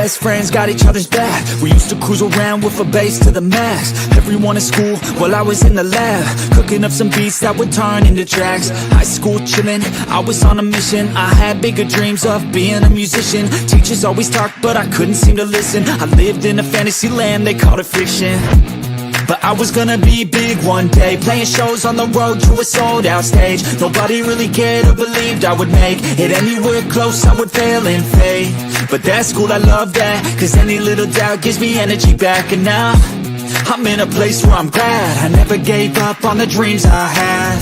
best friends, got each other's back. We used to cruise around with a bass to the max. Everyone in school, while I was in the lab, cooking up some beats that would turn into tracks. High school chillin', I was on a mission. I had bigger dreams of being a musician. Teachers always talked, but I couldn't seem to listen. I lived in a fantasy land, they called it fiction. But I was gonna be big one day, playing shows on the road to a sold out stage. Nobody really cared or believed I would make it anywhere close, I would fail and fade. But that's cool, I love that, cause any little doubt gives me energy back. And now, I'm in a place where I'm glad I never gave up on the dreams I had.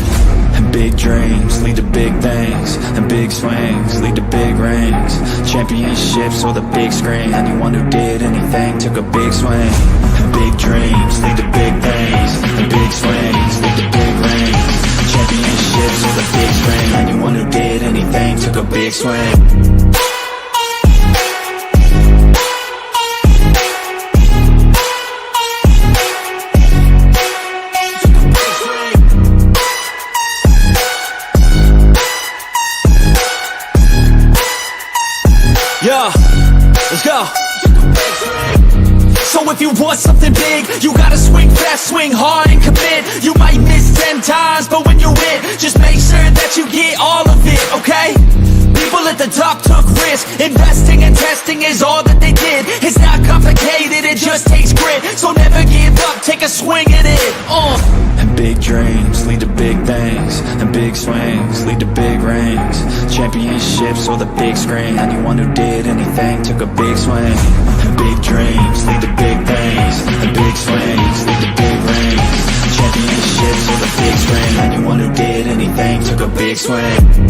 And big dreams lead to big things, and big swings lead to big rings. Championships or the big screen, anyone who did anything took a big swing. And big dreams lead to big things, and big swings lead to big rings. Championships or the big screen, anyone who did anything took a big swing. Yeah, let's go. So if you want something big, you gotta swing fast, swing hard and commit. You might miss 10 times, but when you hit, just make sure that you get all of it, okay? People at the top took risks. Investing and testing is all that they did. It's not complicated, it just takes grit. So never give up, take a swing at it. And big dreams lead to big things, and big swings lead to big rings. Championships or the big screen, anyone who did anything took a big swing. And big dreams lead to big things, and big swings lead to big rings. Championships or the big screen, anyone who did anything took a big swing.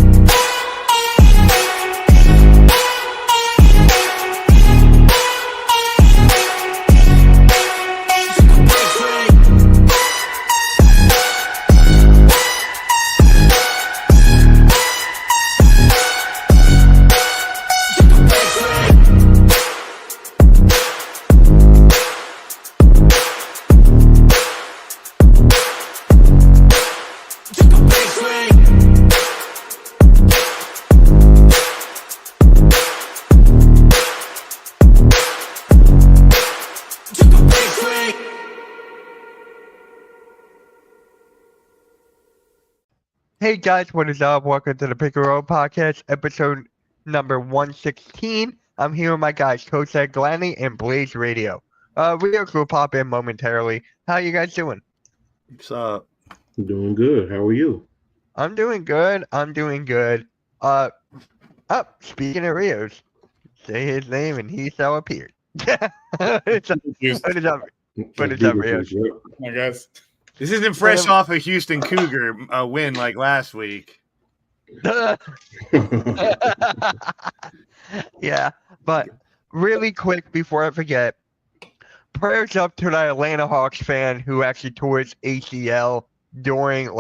Hey guys, what is up? Welcome to the Pick and Roll Podcast, episode number 116. I'm here with my guys, Kosek Gladney and Blaze Radio. Rios will pop in momentarily. How you guys doing? What's up? Doing good. How are you? I'm doing good. Speaking of Rios, say his name and he shall appear. What is up, Rios? I guess. This isn't fresh off a Houston Cougar win like last week. Yeah, but really quick before I forget, prayers up to that Atlanta Hawks fan who actually tore his ACL during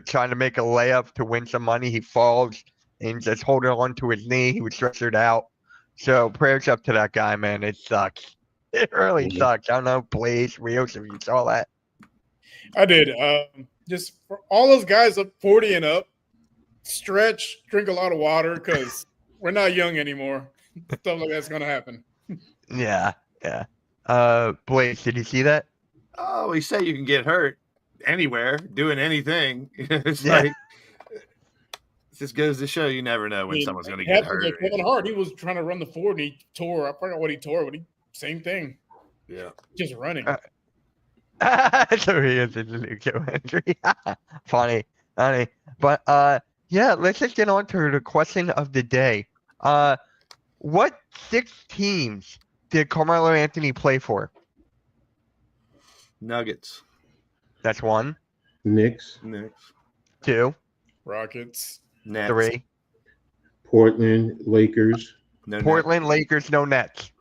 trying to make a layup to win some money. He falls and just holding on to his knee. He was stretchered out. So prayers up to that guy, man. It sucks. It really sucks. I don't know, Blaze, Rios, if you saw that. I did. Just for all those guys up 40 and up, stretch, drink a lot of water because we're not young anymore. Stuff like that's going to happen. Yeah. Blaze, did you see that? Oh, we say you can get hurt anywhere, doing anything. It's Yeah. it just goes to show you never know when someone's going to get hurt. Like Kevin Hart, he was trying to run the 4 and he tore. I forgot what he tore, but same thing. Yeah. Just running. So he is a Lucho injury. Funny. But yeah, let's just get on to the question of the day. What 6 teams did Carmelo Anthony play for? Nuggets. That's 1. Knicks. 2. Rockets. Nets. 3. Portland. Lakers. No Portland, Lakers, no Nets.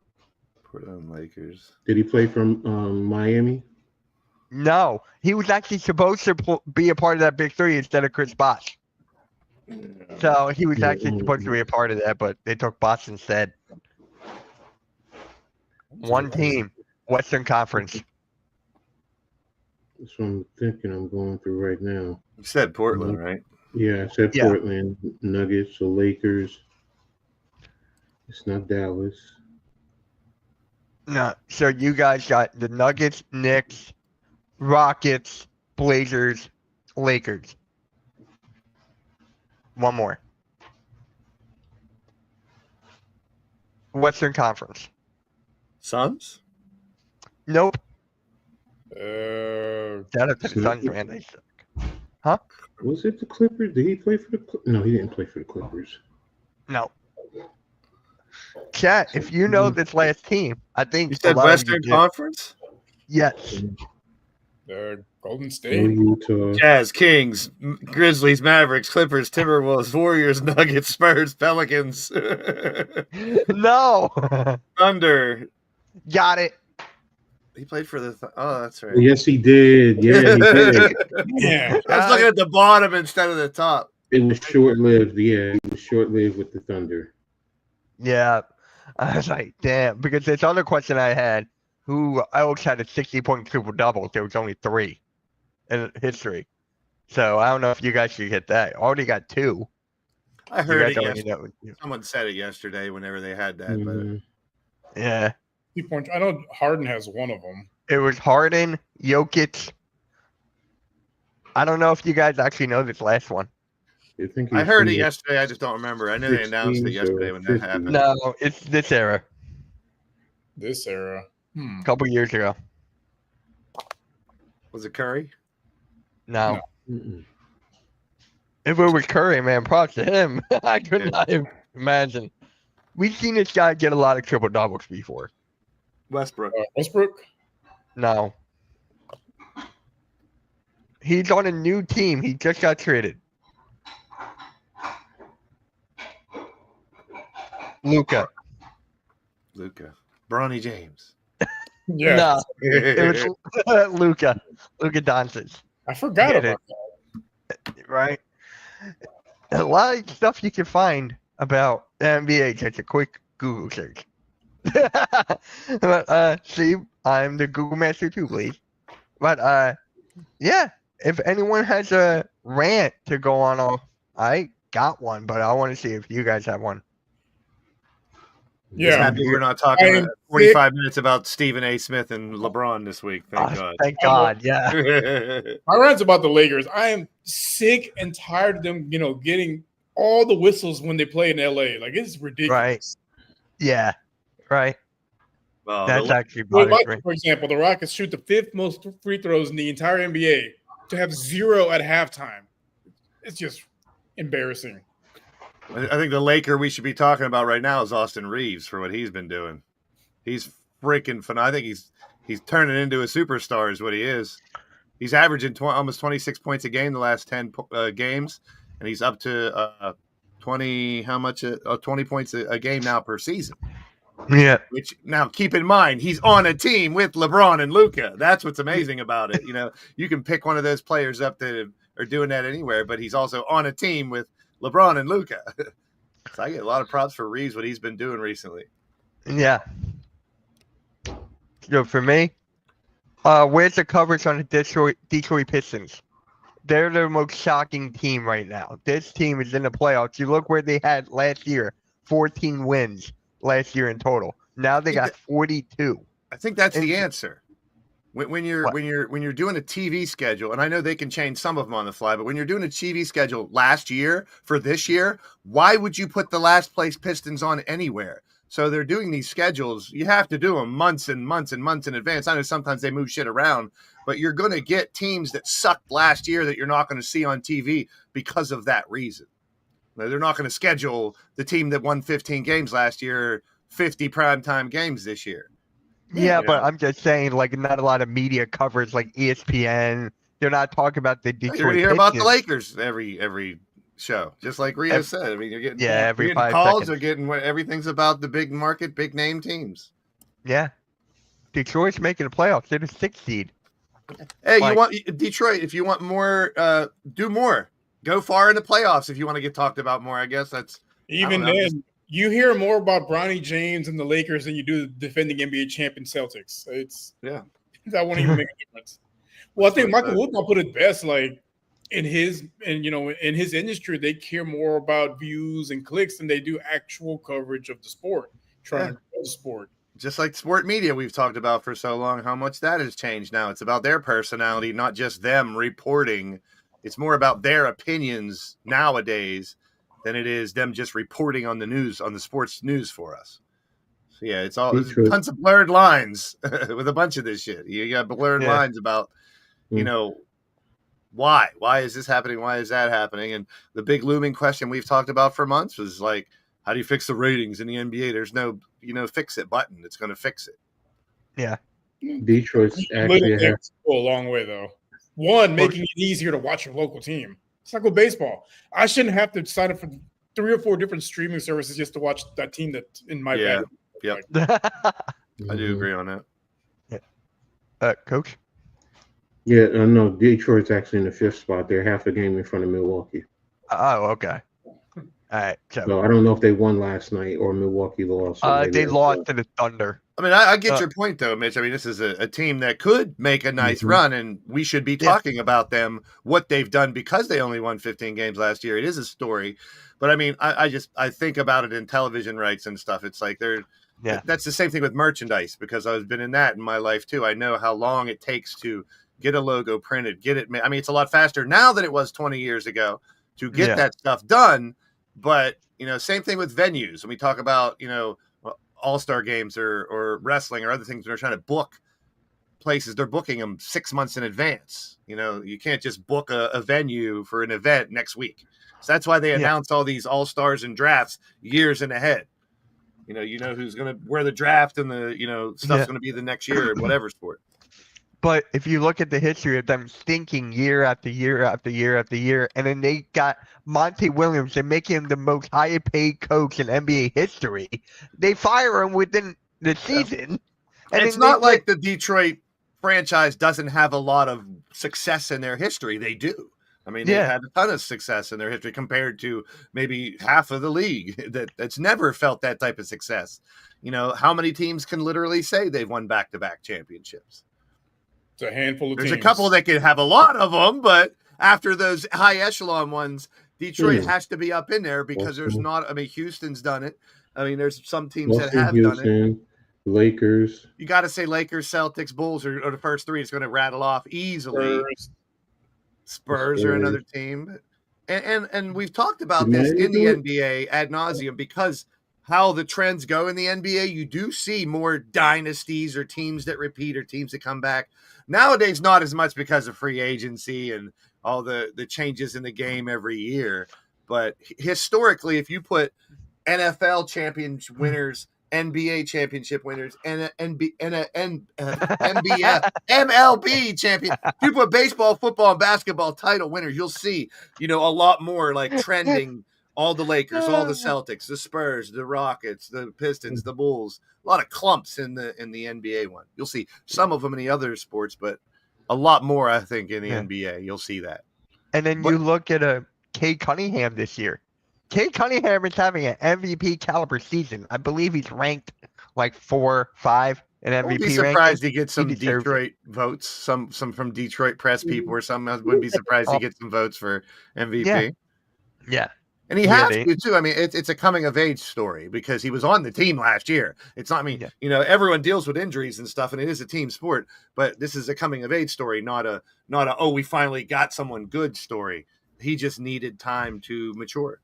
Portland Lakers. Did he play from Miami? No, he was actually supposed to be a part of that Big 3 instead of Chris Bosh. So he was actually supposed to be a part of that, but they took Bosh instead. 1 team, Western Conference. That's what I'm thinking. I'm going through right now. You said Portland, right? Yeah, I said Yeah. Portland, Nuggets, so Lakers. It's not Dallas. No. So you guys got the Nuggets, Knicks, Rockets, Blazers, Lakers. One more. Western Conference. Suns? Nope. Uh, Shout out to the Suns, man. They suck. Was it the Clippers? Did he play for the Clippers? No, he didn't play for the Clippers. No. Chat, if you know this last team, I think You a said lot of Western do. Conference? Yes. Golden No State. Utah. Jazz, Kings, Grizzlies, Mavericks, Clippers, Timberwolves, Warriors, Nuggets, Spurs, Pelicans, No. Thunder. Got it. He played for the. Oh, that's right. Yes, he did. Yeah, he did. Yeah. I was looking at the bottom instead of the top. It was short-lived. Yeah, it was short-lived with the Thunder. Yeah. I was like, damn. Because this other question I had, who else had a 60-point triple-double? There was only 3 in history. So I don't know if you guys should get that. Already got 2. I You heard guys it already yesterday. know. Someone said it yesterday whenever they had that. Mhm. Yeah. 2 points. I know Harden has one of them. It was Harden, Jokic. I don't know if you guys actually know this last one. I think I he's heard from it the yesterday. I just don't remember. I knew they announced it 60s or yesterday when that 50s. happened. No, it's this era. This era. A couple years ago. Was it Curry? No. Mm-mm. If it was Curry, man, props to him. I could not imagine. We've seen this guy get a lot of triple doubles before. Westbrook. Westbrook. No. He's on a new team. He just got traded. Luca. Luca. Bronny James. Yeah. No, it was Luca. Luca Doncic. I forgot Get about it. Right? A lot of stuff you can find about the NBA, just a quick Google search. But see, I'm the Google Master too, please. But yeah, if anyone has a rant to go on, I got one, but I want to see if you guys have one. Yeah. Happy we're not talking I am about 45 minutes about Stephen A. Smith and LeBron this week. Thank God. Thank God, yeah. My rant's about the Lakers. I am sick and tired of them, getting all the whistles when they play in LA. Like, it's ridiculous. Right. Yeah, right. Well, That's the- actually Well, bothers me. for example, the Rockets shoot the 5th most free throws in the entire NBA to have 0 at halftime. It's just embarrassing. I think the Laker we should be talking about right now is Austin Reeves for what he's been doing. He's freaking phenomenal. I think he's turning into a superstar is what he is. He's averaging almost 26 points a game the last 10 games, and he's up to 20 20 points a game now per season. Yeah, Which now keep in mind, he's on a team with LeBron and Luca. That's what's amazing about it. You can pick one of those players up that are doing that anywhere, but he's also on a team with LeBron and Luca. So I get a lot of props for Reeves, what he's been doing recently. yeah. So for me, where's the coverage on the Detroit Pistons? They're the most shocking team right now. This team is in the playoffs. You look where they had last year, 14 wins last year in total. Now they got 42. I think that's the answer. When you're doing a TV schedule, and I know they can change some of them on the fly, but when you're doing a TV schedule last year for this year, why would you put the last place Pistons on anywhere? So they're doing these schedules. You have to do them months and months and months in advance. I know sometimes they move shit around, but you're going to get teams that sucked last year that you're not going to see on TV because of that reason. They're not going to schedule the team that won 15 games last year 50 primetime games this year. Yeah, but I'm just saying, like, not a lot of media coverage, like ESPN. They're not talking about the Detroit You're going to hear about the Pistons. Lakers every show, just like Rio said. I mean, you're getting every you're getting 5 calls. seconds. You're getting everything's about the big market, big name teams. Yeah. Detroit's making the playoffs. They're the 6th seed. Hey, Like- you want Detroit? If you want more, do more. Go far in the playoffs if you want to get talked about more. I guess that's Even I don't know, then, you hear more about Bronny James and the Lakers than you do the defending NBA champion Celtics. That won't even make a difference. Well, I think Michael Woodball put it best. Like in his industry, they care more about views and clicks than they do actual coverage of the sport, trying to grow the sport. just like sport media we've talked about for so long, how much that has changed now. It's about their personality, not just them reporting. It's more about their opinions nowadays than it is them just reporting on the news, on the sports news for us. So yeah, it's all Detroit. tons of blurred lines with a bunch of this shit. You got blurred Yeah. lines about, you know, why is this happening? Why is that happening? And the big looming question we've talked about for months was like, how do you fix the ratings in the NBA? There's no, fix it button. It's going to fix it. Yeah. Detroit's Little actually have, things go a long way, though. One, making it easier to watch your local team. It's like with baseball. I shouldn't have to sign up for 3 or 4 different streaming services just to watch that team that's in my Yeah. bag. Yep. I do agree on that. Coach? Yeah, no, Detroit's actually in the 5th spot. They're half a game in front of Milwaukee. Oh, okay. All right. So I don't know if they won last night or Milwaukee lost. So maybe They that's lost to the Thunder. I mean, I get your point, though, Mitch. I mean, this is a team that could make a nice run, and we should be talking about them, what they've done because they only won 15 games last year. It is a story. But, I mean, I think about it in television rights and stuff. It's like that's the same thing with merchandise because I've been in that in my life, too. I know how long it takes to get a logo printed, get it. I mean, it's a lot faster now than it was 20 years ago to get that stuff done. But, same thing with venues. When we talk about, all-star games or wrestling or other things, when they're trying to book places, they're booking them 6 months in advance. You can't just book a venue for an event next week. So that's why they announce all these all-stars and drafts years in ahead. Who's going to wear the draft and the, stuff's going to be the next year in whatever sport. But if you look at the history of them stinking year after year after year after year, and then they got Monty Williams and make him the most high paid coach in NBA history, they fire him within the season. And it's not like the Detroit franchise doesn't have a lot of success in their history. They do. I mean, they've had a ton of success in their history compared to maybe half of the league that's never felt that type of success. How many teams can literally say they've won back-to-back championships? It's a handful of There's teams. a couple that can have a lot of them, but after those high echelon ones, Detroit has to be up in there because there's not. I mean, Houston's done it. I mean, there's some teams that have done it. Lakers. You got to say Lakers, Celtics, Bulls are the first three. It's going to rattle off easily. Spurs are another team, and we've talked about this in the NBA ad nauseum because how the trends go in the NBA. You do see more dynasties or teams that repeat or teams that come back. Nowadays, not as much because of free agency and all the changes in the game every year. But historically, if you put NFL championship winners, NBA championship winners, and MLB champion, if you put baseball, football, and basketball title winners, you'll see, a lot more like trending. All the Lakers, all the Celtics, the Spurs, the Rockets, the Pistons, the Bulls. A lot of clumps in the NBA one. You'll see some of them in the other sports, but a lot more, I think, in the NBA. You'll see that. And then you look at Cade Cunningham this year. Cade Cunningham is having an MVP caliber season. I believe he's ranked like 4, 5 in MVP. I'd be surprised he gets some Detroit votes, some from Detroit press people or some. I wouldn't be surprised he gets some votes for MVP. Yeah. And he has to, too. I mean, it's a coming-of-age story because he was on the team last year. It's not, everyone deals with injuries and stuff, and it is a team sport. But this is a coming-of-age story, not a we finally got someone good story. He just needed time to mature.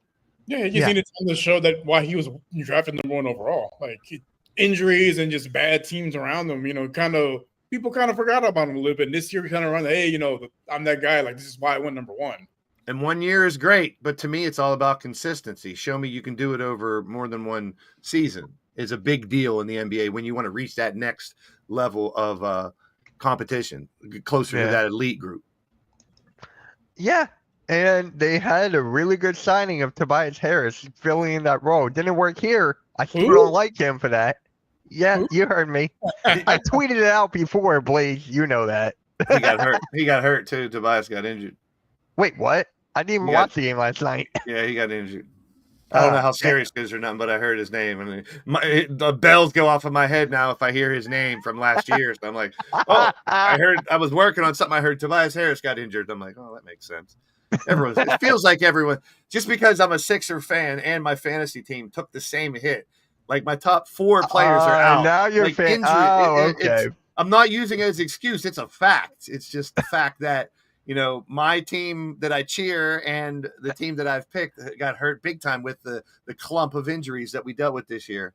Yeah, he just needed time to show that why he was drafted number 1 overall. Like, injuries and just bad teams around him, people kind of forgot about him a little bit. And this year, we kind of run, hey, I'm that guy. Like, this is why I went number 1. And 1 year is great, but to me, it's all about consistency. Show me you can do it over more than one season. It's a big deal in the NBA when you want to reach that next level of competition, closer to that elite group. Yeah, and they had a really good signing of Tobias Harris filling in that role. Didn't work here. I still don't like him for that. Yeah, you heard me. I tweeted it out before, Blaze. You know that. He got hurt. He got hurt, too. Tobias got injured. Wait, what? I didn't even watch the game last night. Yeah, he got injured. I don't know how serious it is or nothing, but I heard his name. And the bells go off in my head now if I hear his name from last year. So I'm like, I was working on something. I heard Tobias Harris got injured. I'm like, oh, that makes sense. It feels like everyone, just because I'm a Sixer fan and my fantasy team took the same hit. Like my top 4 players are out. Now you're like fan. injury. Okay. I'm not using it as an excuse. It's a fact. It's just the fact that, my team that I cheer and the team that I've picked got hurt big time with the clump of injuries that we dealt with this year.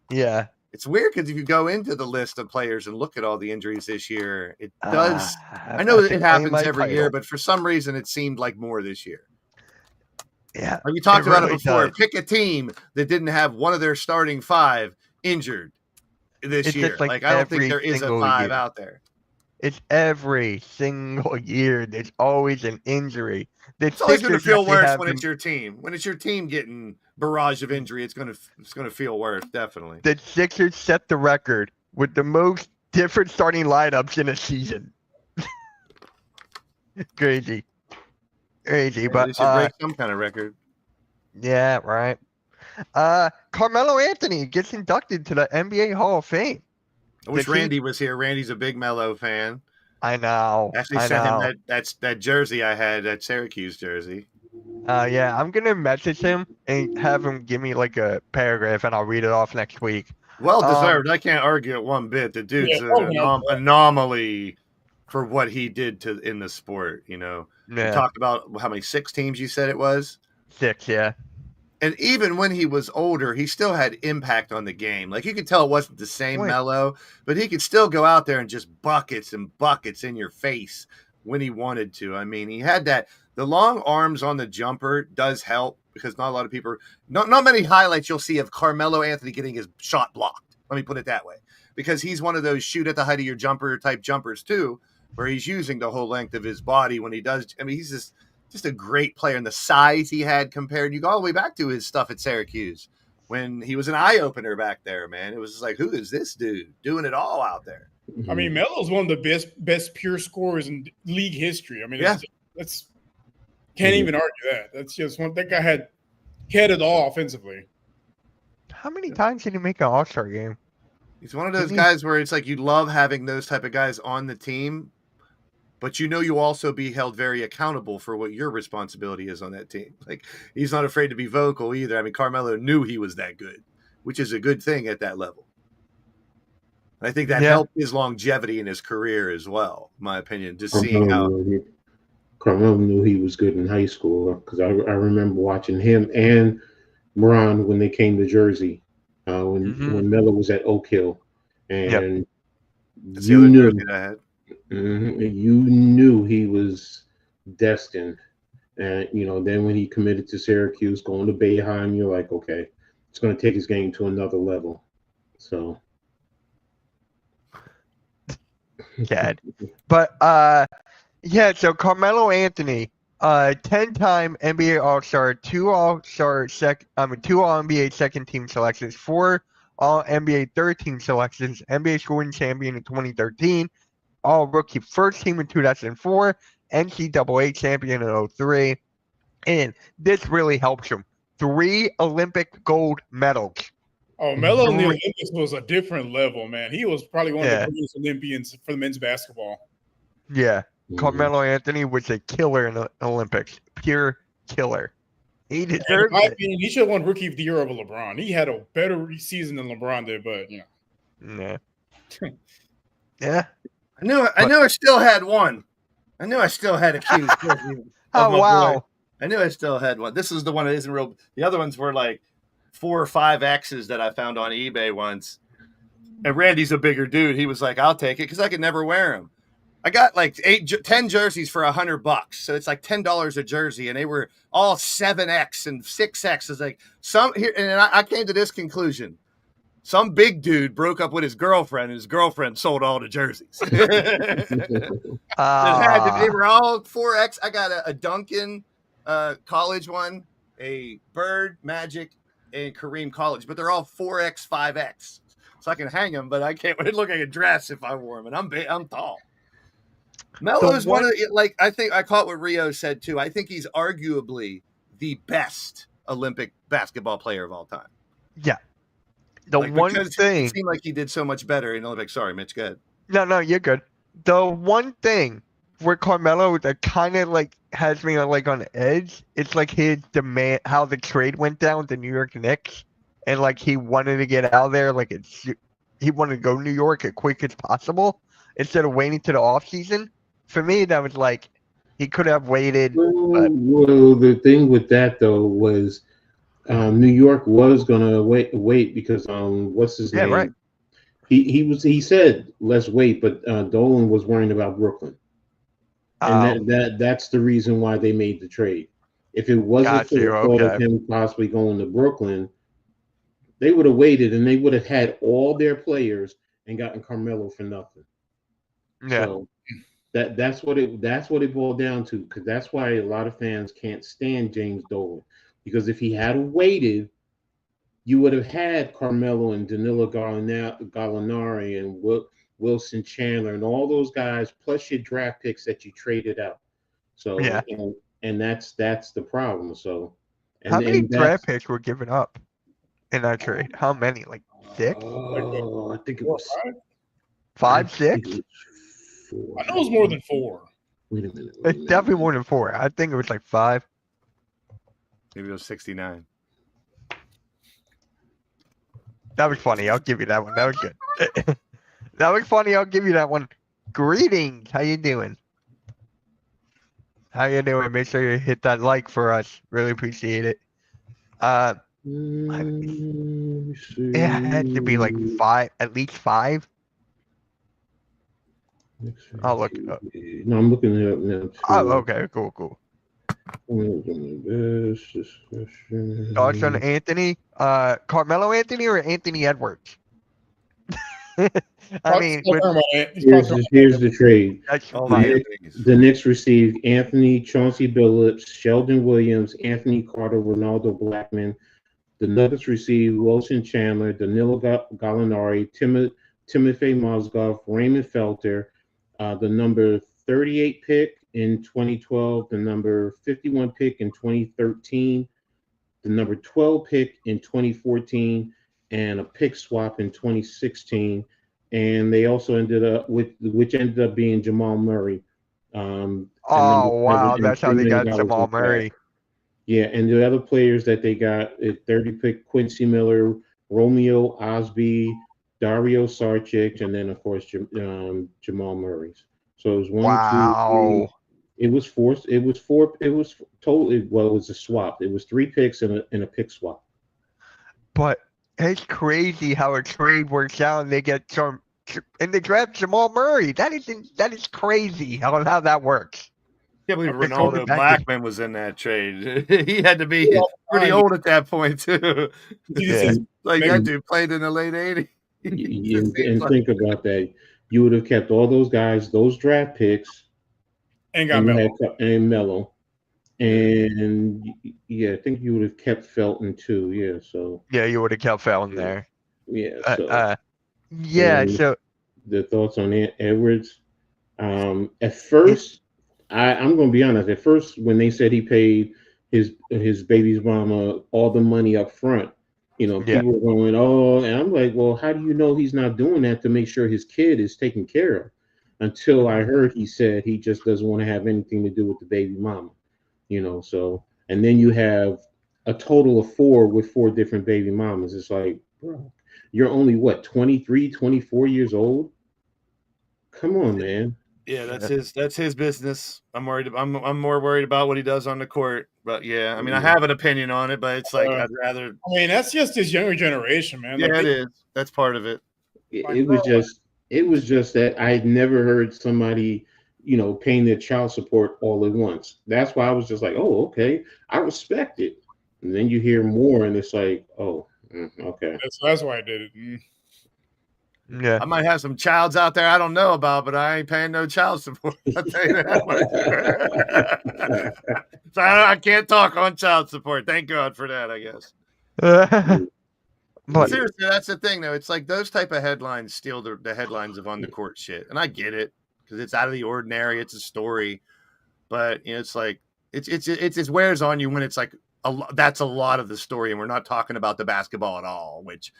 Yeah. It's weird because if you go into the list of players and look at all the injuries this year, it does. I know it happens every year, but for some reason it seemed like more this year. Yeah. We talked about it before. Does. Pick a team that didn't have one of their starting 5 injured this year. Like I don't think there is a 5 out there. It's every single year. There's always an injury. It's always going to feel worse when it's your team. When it's your team getting barrage of injury, it's going to feel worse, definitely. The Sixers set the record with the most different starting lineups in a season. Crazy, but they should break some kind of record. Yeah, right. Carmelo Anthony gets inducted to the NBA Hall of Fame. I wish Randy was here. Randy's a big Melo fan. I know. Actually sent him that jersey I had, that Syracuse jersey. Yeah, I'm gonna message him and have him give me like a paragraph, and I'll read it off next week. Well deserved. I can't argue it one bit. The dude's an anomaly for what he did in the sport. We talked about how many 6 teams you said it was. 6, yeah. And even when he was older, he still had impact on the game. Like you could tell it wasn't the same Melo, but he could still go out there and just buckets and buckets in your face when he wanted to. I mean, he had that. The long arms on the jumper does help because not a lot of people, not many highlights you'll see of Carmelo Anthony getting his shot blocked. Let me put it that way, because he's one of those shoot at the height of your jumper type jumpers too, where he's using the whole length of his body when he does. I mean, he's just a great player, and the size he had compared, you go all the way back to his stuff at Syracuse when he was an eye opener back there, man. It was just like, who is this dude doing it all out there? I mean, Melo's one of the best pure scorers in league history. I mean, that's can't even argue that. That's just one. That guy had it all offensively. How many times did he make an All-Star game? He's one of those guys where it's like you love having those type of guys on the team, but you also be held very accountable for what your responsibility is on that team. Like he's not afraid to be vocal either. I mean, Carmelo knew he was that good, which is a good thing at that level. I think that helped his longevity in his career as well, in my opinion, just seeing how Carmelo knew he was good in high school, because I remember watching him and Bron when they came to Jersey, when Melo was at Oak Hill, and you knew you knew he was destined. And then when he committed to Syracuse, going to Bayheim, you're like, okay, it's going to take his game to another level. So. Sad. But so Carmelo Anthony, 10-time NBA All-Star, 2 All-NBA second team selections, 4 All-NBA third team selections, NBA scoring champion in 2013, All-Rookie first team in 2004, NCAA champion in 2003, and this really helps him. 3 Olympic gold medals. Oh, Melo in the Olympics was a different level, man. He was probably one of the greatest Olympians for the men's basketball. Yeah. Carmelo Anthony was a killer in the Olympics. Pure killer. He deserved it. He should have won Rookie of the Year over LeBron. He had a better season than LeBron did, but Yeah. Yeah. I knew I still had one. I knew I still had a cue. Oh, wow. Boy. I knew I still had one. This is the one that isn't real. The other ones were like 4 or 5 X's that I found on eBay once. And Randy's a bigger dude. He was like, I'll take it because I could never wear them. I got like 10 jerseys for $100. So it's like $10 a jersey. And they were all 7X and 6X. It's like and I came to this conclusion. Some big dude broke up with his girlfriend, and his girlfriend sold all the jerseys. They were all 4X. I got a Duncan college one, a Bird, Magic, and Kareem college, but they're all 4X, 5X. So I can hang them, but I can't look like a dress if I wore them, and I'm tall. Melo's one of the, I think I caught what Rio said too. I think he's arguably the best Olympic basketball player of all time. Yeah. The one thing it seemed like he did so much better in Olympics. Sorry, Mitch, go ahead. No, you're good. The one thing where Carmelo that kind of has me on edge, it's like his demand, how the trade went down with the New York Knicks, and like he wanted to get out of there, like he wanted to go to New York as quick as possible instead of waiting to the off season. For me, that was like he could have waited. But Well, the thing with that though was New York was gonna wait because what's his name? right. He said let's wait, but Dolan was worrying about Brooklyn, and that's the reason why they made the trade. If it wasn't for the thought of him possibly going to Brooklyn, they would have waited and they would have had all their players and gotten Carmelo for nothing. Yeah. So that's what it boiled down to, because that's why a lot of fans can't stand James Dolan, because if he had waited, you would have had Carmelo and Danilo Gallinari and Wilson Chandler and all those guys, plus your draft picks that you traded out. So and that's the problem. So how many draft picks were given up in that trade? How many? Like 6? Oh, I think it was 5, 6. I know it was more than 4. Wait a minute. It's definitely more than 4. I think it was like 5. Maybe it was 69. That was funny. I'll give you that one. That was good. That was funny. I'll give you that one. Greetings. How you doing? How you doing? Make sure you hit that like for us. Really appreciate it. It had to be like 5, at least 5. I'll look it up. No, I'm looking it up now. Too. Oh, okay, cool. Thoughts on Anthony? Carmelo Anthony or Anthony Edwards? I mean, here's the trade. The Knicks received Anthony, Chauncey Billups, Sheldon Williams, Anthony Carter, Ronaldo Blackman. The Nuggets received Wilson Chandler, Danilo Gallinari, Timothy Mozgov, Raymond Felter, the number 38 pick in 2012, the number 51 pick in 2013, the number 12 pick in 2014, and a pick swap in 2016. And they also ended up with, which ended up being Jamal Murray. Wow, that's how they got Jamal Murray. Yeah, and the other players that they got, 30 pick Quincy Miller, Romeo Osby, Dario Saric, and then of course Jamal Murray. So it was 1, 2, 3. It was 4. It was totally, well, it was a swap. It was 3 picks and a pick swap. But it's crazy how a trade works out and they get some, and they draft Jamal Murray. That is crazy how that works. Yeah, I believe Ronaldo Blackman was in that trade. He had to be pretty old at that point too. Like that dude played in the late 80s. And think about that. You would have kept all those guys, those draft picks, and got Melo. And yeah, I think you would have kept Felton too. Yeah, so you would have kept Felton there. Yeah. So the thoughts on Edwards. At first, I'm going to be honest. At first, when they said he paid his baby's mama all the money up front, people were going, "Oh," and I'm like, "Well, how do you know he's not doing that to make sure his kid is taken care of?" Until I heard he said he just doesn't want to have anything to do with the baby mama. So, and then you have a total of 4 with 4 different baby mamas. It's like, bro, you're only 23, 24 years old. Come on, man. Yeah, that's his business. I'm more worried about what he does on the court. But yeah, I mean, I have an opinion on it, but it's like I'd rather. I mean, that's just his younger generation, man. Yeah, it is. That's part of it. It was just that I had never heard somebody, paying their child support all at once. That's why I was just like, oh, okay, I respect it. And then you hear more, and it's like, oh, okay. That's why I did it. Yeah, I might have some childs out there I don't know about, but I ain't paying no child support. I'll tell you that much. So I can't talk on child support. Thank God for that, I guess. But seriously, that's the thing, though. It's like those type of headlines steal the headlines of on the court shit, and I get it because it's out of the ordinary. It's a story, but it's like it wears on you when it's like that's a lot of the story, and we're not talking about the basketball at all, which.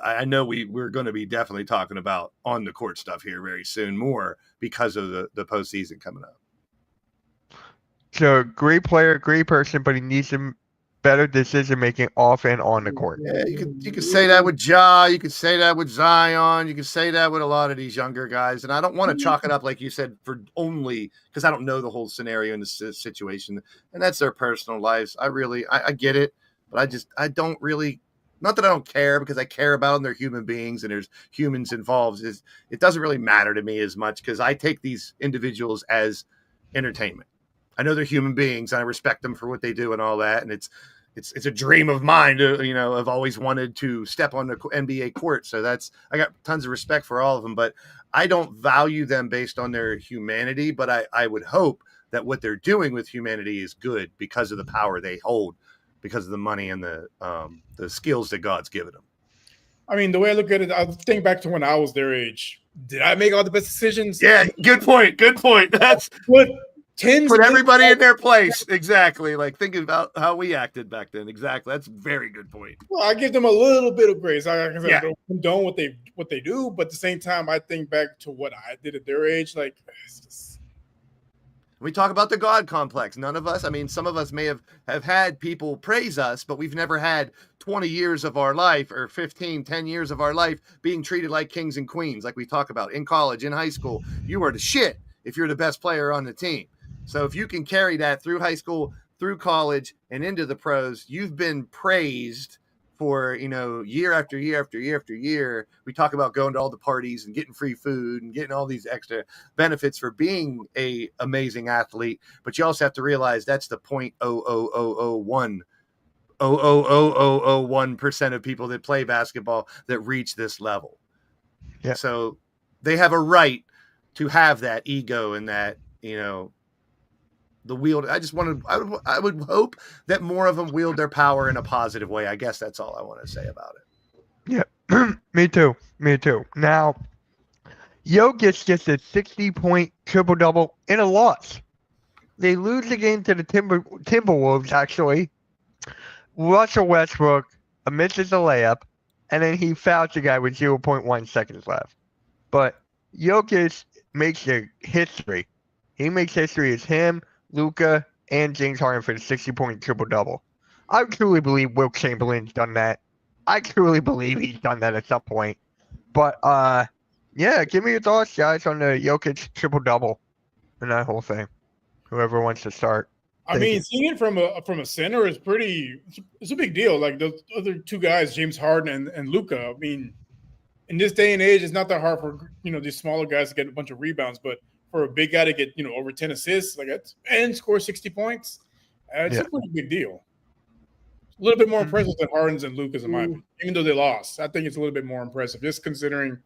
I know we're going to be definitely talking about on the court stuff here very soon, more because of the postseason coming up. So great player, great person, but he needs to better decision making off and on the court. Yeah, you could say that with Ja, you could say that with Zion, you could say that with a lot of these younger guys. And I don't want to chalk it up, like you said, for only because I don't know the whole scenario in the situation, and that's their personal lives. I get it, but I don't really, not that I don't care, because I care about them. They're human beings and there's humans involved. It doesn't really matter to me as much because I take these individuals as entertainment. I know they're human beings and I respect them for what they do and all that. And it's a dream of mine to, I've always wanted to step on the NBA court. So I got tons of respect for all of them, but I don't value them based on their humanity. But I would hope that what they're doing with humanity is good because of the power they hold, because of the money and the skills that God's given them. I mean, the way I look at it, I think back to when I was their age. Did I make all the best decisions? Yeah, good point. That's what. Put everybody in their place. Exactly. Like thinking about how we acted back then. Exactly. That's a very good point. Well, I give them a little bit of grace. I don't condone what they do, but at the same time, I think back to what I did at their age. Like, it's just... We talk about the God complex. None of us, some of us may have had people praise us, but we've never had 20 years of our life or 10 years of our life being treated like kings and queens, like we talk about in college, in high school. You are the shit if you're the best player on the team. So if you can carry that through high school, through college, and into the pros, you've been praised for, year after year after year after year. We talk about going to all the parties and getting free food and getting all these extra benefits for being a amazing athlete. But you also have to realize that's the 0.00001% of people that play basketball that reach this level. Yeah. So they have a right to have that ego and that, the wield. I would hope that more of them wield their power in a positive way. I guess that's all I want to say about it. Yeah, me too. Now, Jokic gets a 60-point triple-double in a loss. They lose the game to the Timberwolves, actually. Russell Westbrook misses a layup, and then he fouls the guy with 0.1 seconds left. But Jokic makes history. He makes history as him, Luka, and James Harden for the 60-point triple-double. I truly believe Wilt Chamberlain's done that. I truly believe he's done that at some point. But, yeah, give me your thoughts, guys, on the Jokic triple-double and that whole thing. Whoever wants to start. Seeing it from a center is it's a big deal. Like the other two guys, James Harden and Luka. In this day and age, it's not that hard for, these smaller guys to get a bunch of rebounds, but for a big guy to get, over 10 assists and score 60 points, it's a pretty big deal. A little bit more impressive than Harden's and Luka's, in my opinion. Even though they lost, I think it's a little bit more impressive, just considering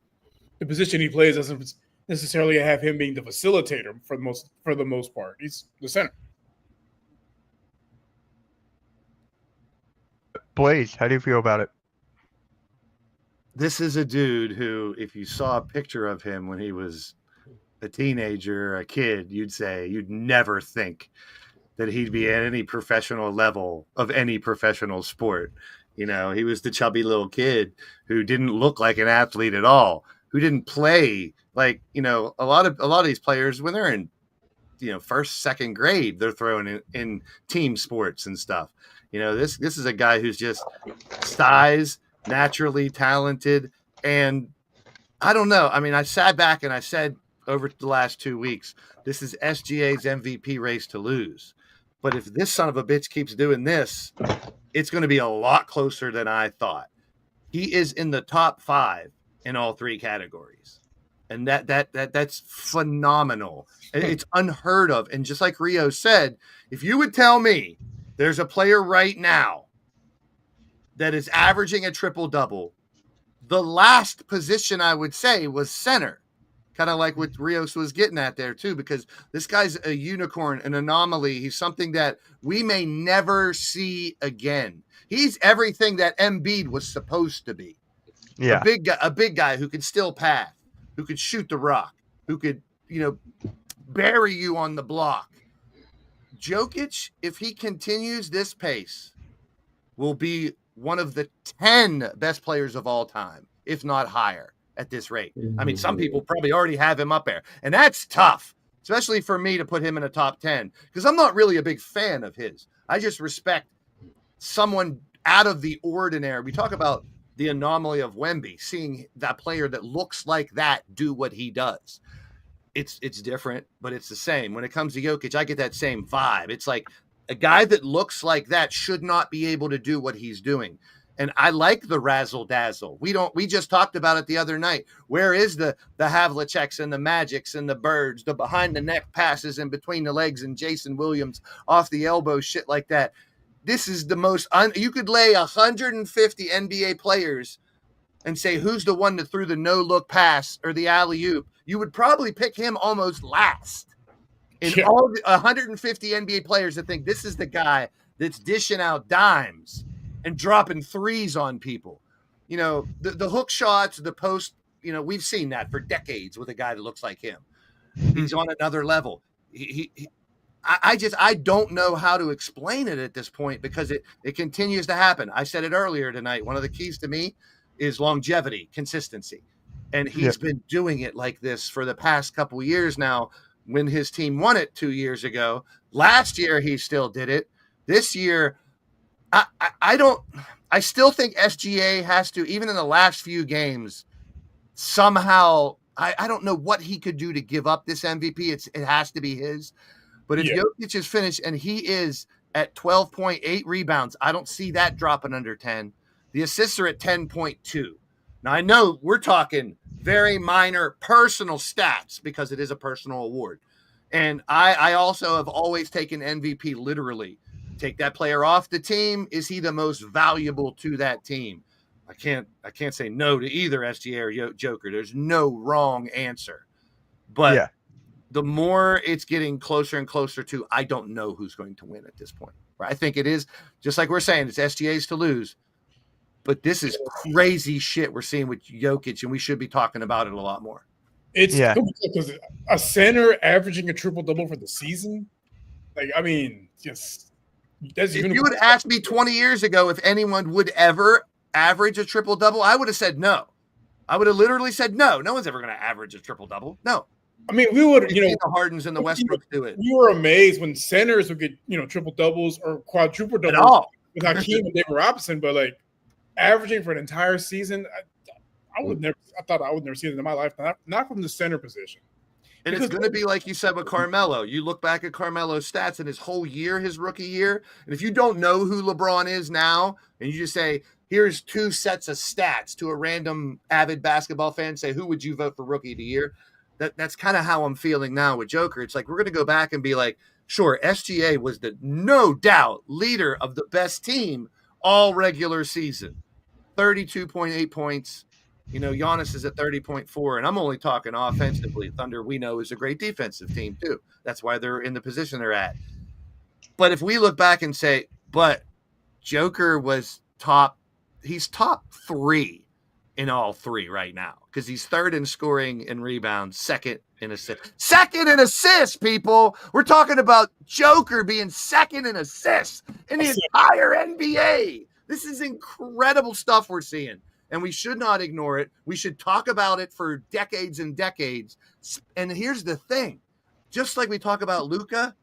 the position he plays doesn't necessarily have him being the facilitator for the most part. He's the center. Blaze, how do you feel about it? This is a dude who, if you saw a picture of him when he was a teenager, a kid, you'd never think that he'd be at any professional level of any professional sport. He was the chubby little kid who didn't look like an athlete at all, who didn't play like, a lot of these players when they're in, first, second grade, they're throwing in team sports and stuff. This is a guy who's just size, naturally talented. And I don't know. I sat back and I said, over the last 2 weeks, this is SGA's MVP race to lose. But if this son of a bitch keeps doing this, it's going to be a lot closer than I thought. He is in the top 5 in all 3 categories. And that's phenomenal. It's unheard of. And just like Rio said, if you would tell me there's a player right now that is averaging a triple-double, the last position I would say was center. Kind of like what Rios was getting at there, too, because this guy's a unicorn, an anomaly. He's something that we may never see again. He's everything that Embiid was supposed to be. Yeah. A big guy who could still pass, who could shoot the rock, who could, bury you on the block. Jokic, if he continues this pace, will be one of the 10 best players of all time, if not higher. At this rate. Some people probably already have him up there, and that's tough, especially for me to put him in a top 10, because I'm not really a big fan of his. I just respect someone out of the ordinary. We talk about the anomaly of Wemby, seeing that player that looks like that do what he does. It's different, but it's the same. When it comes to Jokic, I get that same vibe. It's like a guy that looks like that should not be able to do what he's doing. And I like the razzle dazzle. We just talked about it the other night. Where is the Havliceks and the Magics and the Birds, the behind the neck passes in between the legs and Jason Williams off the elbow, shit like that. This is the most, you could lay 150 NBA players and say, who's the one that threw the no look pass or the alley oop? You would probably pick him almost last in all the 150 NBA players that think this is the guy that's dishing out dimes and dropping threes on people. You know, the hook shots, the post, you know, we've seen that for decades with a guy that looks like him. He's on another level. I don't know how to explain it at this point because it continues to happen. I said it earlier tonight. One of the keys to me is longevity, consistency. And he's been doing it like this for the past couple of years now. When his team won it 2 years ago, last year he still did it. This year, I still think SGA has to, even in the last few games, somehow, I don't know what he could do to give up this MVP. It has to be his. But if Jokic is finished and he is at 12.8 rebounds, I don't see that dropping under 10. The assists are at 10.2. Now, I know we're talking very minor personal stats because it is a personal award. And I also have always taken MVP literally. Take that player off the team. Is he the most valuable to that team? I can't say no to either SGA or Joker. There's no wrong answer. But the more it's getting closer and closer to, I don't know who's going to win at this point. Right? I think it is, just like we're saying, it's SGA's to lose. But this is crazy shit we're seeing with Jokic, and we should be talking about it a lot more. It's because a center averaging a triple-double for the season, like, I mean, just if you had asked me 20 years ago if anyone would ever average a triple-double, I would have said no. I would have literally said no. No one's ever going to average a triple-double. No. I mean, we would, the Hardens and the Westbrooks do it. We were amazed when centers would get, triple-doubles or quadruple-doubles with Hakeem and David Robinson, but, like, averaging for an entire season, I thought I would never see it in my life. Not from the center position. And because it's going to be like you said with Carmelo. You look back at Carmelo's stats in his whole year, his rookie year, and if you don't know who LeBron is now, and you just say, here's 2 sets of stats to a random avid basketball fan, say, who would you vote for rookie of the year? That's kind of how I'm feeling now with Joker. It's like we're going to go back and be like, sure, SGA was the no doubt leader of the best team all regular season. 32.8 points. Giannis is at 30.4, and I'm only talking offensively. Thunder, we know, is a great defensive team too. That's why they're in the position they're at. But if we look back and say, but Joker was he's top 3 in all 3 right now because he's 3rd in scoring and rebounds, 2nd in assists. 2nd in assists, people. We're talking about Joker being 2nd in assists in the entire NBA. This is incredible stuff we're seeing, and we should not ignore it. We should talk about it for decades and decades. And here's the thing. Just like we talk about Luka,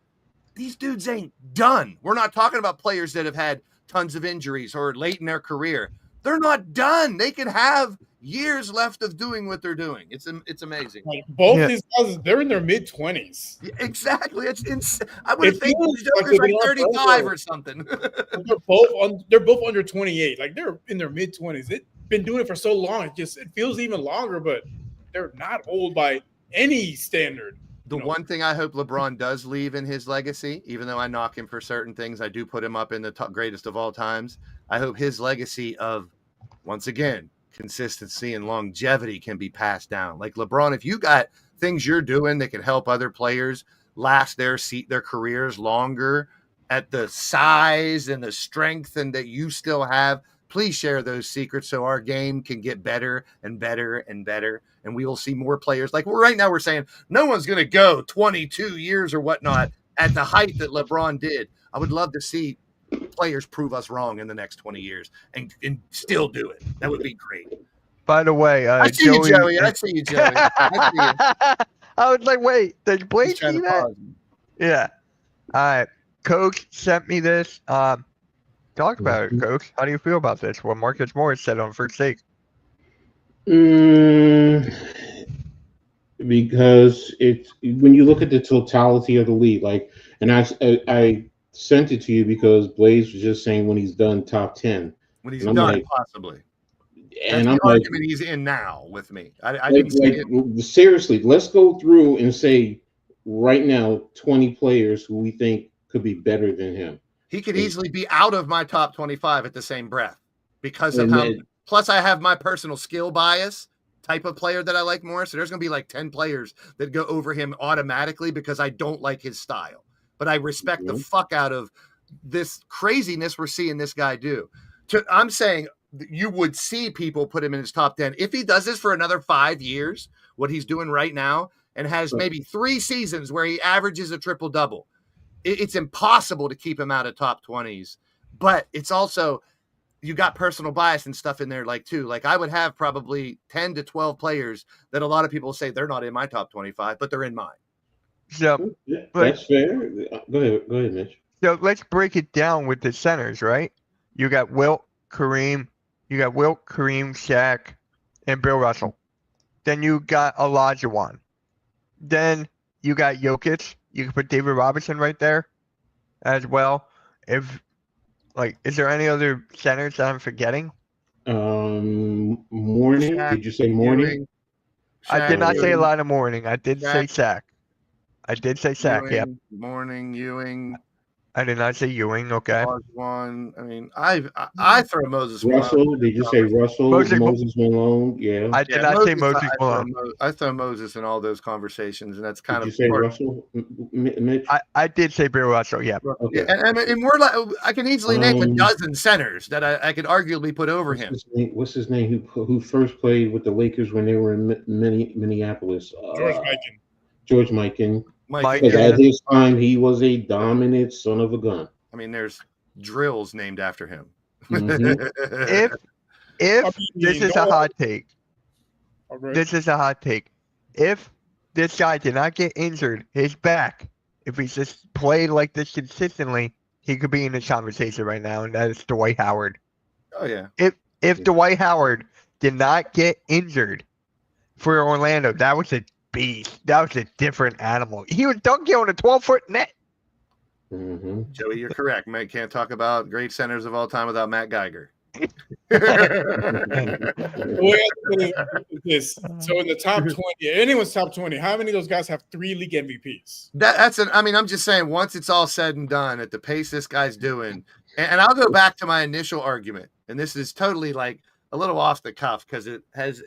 these dudes ain't done. We're not talking about players that have had tons of injuries or late in their career. They're not done. They can have years left of doing what they're doing. It's amazing. Like both these guys, they're in their mid-20s. Yeah, exactly. It's insane. I would think Joker's like 35 or something. They're both under 28. Like they're in their mid-20s. They've been doing it for so long. It feels even longer, but they're not old by any standard. The one thing I hope LeBron does leave in his legacy, even though I knock him for certain things, I do put him up in the top greatest of all times. I hope his legacy of, once again, consistency and longevity can be passed down. Like LeBron, if you got things you're doing that can help other players last their careers longer at the size and the strength and that you still have, please share those secrets so our game can get better and better and better. And we will see more players. Like right now we're saying no one's going to go 22 years or whatnot at the height that LeBron did. I would love to see players prove us wrong in the next 20 years and still do it. That would be great. By the way, I see you, Joey. I see you, Joey. I was like, wait, did Blake see that? Yeah. All right. Coach sent me this. The Talk about it, Coach. How do you feel about this? What Marcus Morris said on First Take. Mm, because it's when you look at the totality of the league, like, and I sent it to you because Blaze was just saying when he's done top 10. When he's And I'm done, like, possibly. and That's I'm the like, argument he's in now with me. I like, didn't see it. seriously, let's go through and say right now 20 players who we think could be better than him. He could easily be out of my top 25 at the same breath because of And how. then- Plus, I have my personal skill bias type of player that I like more. So there's going to be like 10 players that go over him automatically because I don't like his style. But I respect the fuck out of this craziness we're seeing this guy do. I'm saying you would see people put him in his top 10. If he does this for another 5 years, what he's doing right now, and has maybe 3 seasons where he averages a triple-double, it's impossible to keep him out of top 20s. But it's also, you got personal bias and stuff in there, like, too. Like, I would have probably 10 to 12 players that a lot of people say they're not in my top 25, but they're in mine. So that's fair. Go ahead, Mitch. So let's break it down with the centers, right? You got Wilt, Kareem, Shaq, and Bill Russell. Then you got Olajuwon. Then you got Jokic. You can put David Robinson right there as well. Is there any other centers that I'm forgetting? Morning. Shaq, Did you say Morning? I did not say a lot of Morning. I did say Shaq. I did say Shaq. Yep. Morning, Ewing. I did not say Ewing. Okay. One. I mean, I throw Moses Russell. Malone. Did you say Russell? Moses Malone. Yeah. I did not say Moses Malone. I throw Moses in all those conversations, and that's kind Did of. You say Russell, Mitch? I did say Bill Russell. Yeah. Okay. Yeah, and we're like, I can easily name a dozen centers that I could arguably put over him. What's his name? Who first played with the Lakers when they were in Minneapolis? George Mikan. George Mikan. Mike, at his time, he was a dominant son of a gun. I mean, there's drills named after him. Mm-hmm. If this is a hot take, this is a hot take. If this guy did not get injured, his back, if he's just played like this consistently, he could be in this conversation right now, and that is Dwight Howard. Oh yeah. If Dwight Howard did not get injured for Orlando, that was a beast. That was a different animal. He was dunking on a 12-foot net. Mm-hmm. Joey, you're correct. Matt can't talk about great centers of all time without Matt Geiger. The way I put it is, so in the top 20, anyone's top 20, how many of those guys have 3 league MVPs? I'm just saying, once it's all said and done, at the pace this guy's doing, and I'll go back to my initial argument, and this is totally like a little off the cuff because it has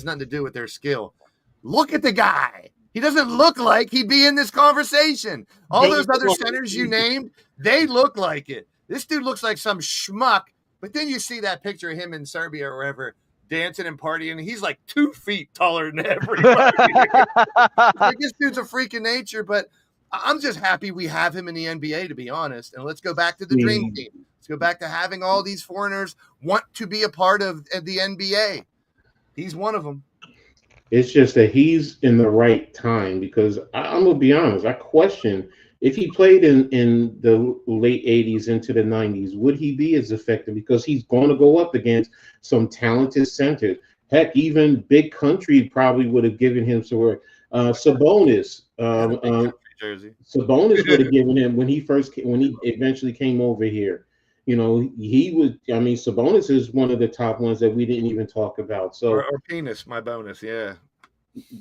nothing to do with their skill. Look at the guy. He doesn't look like he'd be in this conversation. All those other centers you named, they look like it. This dude looks like some schmuck. But then you see that picture of him in Serbia or wherever dancing and partying, and he's like 2 feet taller than everybody. Like, this dude's a freak of nature, but I'm just happy we have him in the NBA, to be honest. And let's go back to the dream team. Let's go back to having all these foreigners want to be a part of the NBA. He's one of them. It's just that he's in the right time because I'm gonna be honest. I question if he played in the late 80s into the 90s, would he be as effective? Because he's going to go up against some talented centers. Heck, even Big Country probably would have given him some work. Sabonis, Sabonis would have given him when he eventually came over here. You know, he would. I mean, Sabonis is one of the top ones that we didn't even talk about. So, or penis, my bonus, yeah.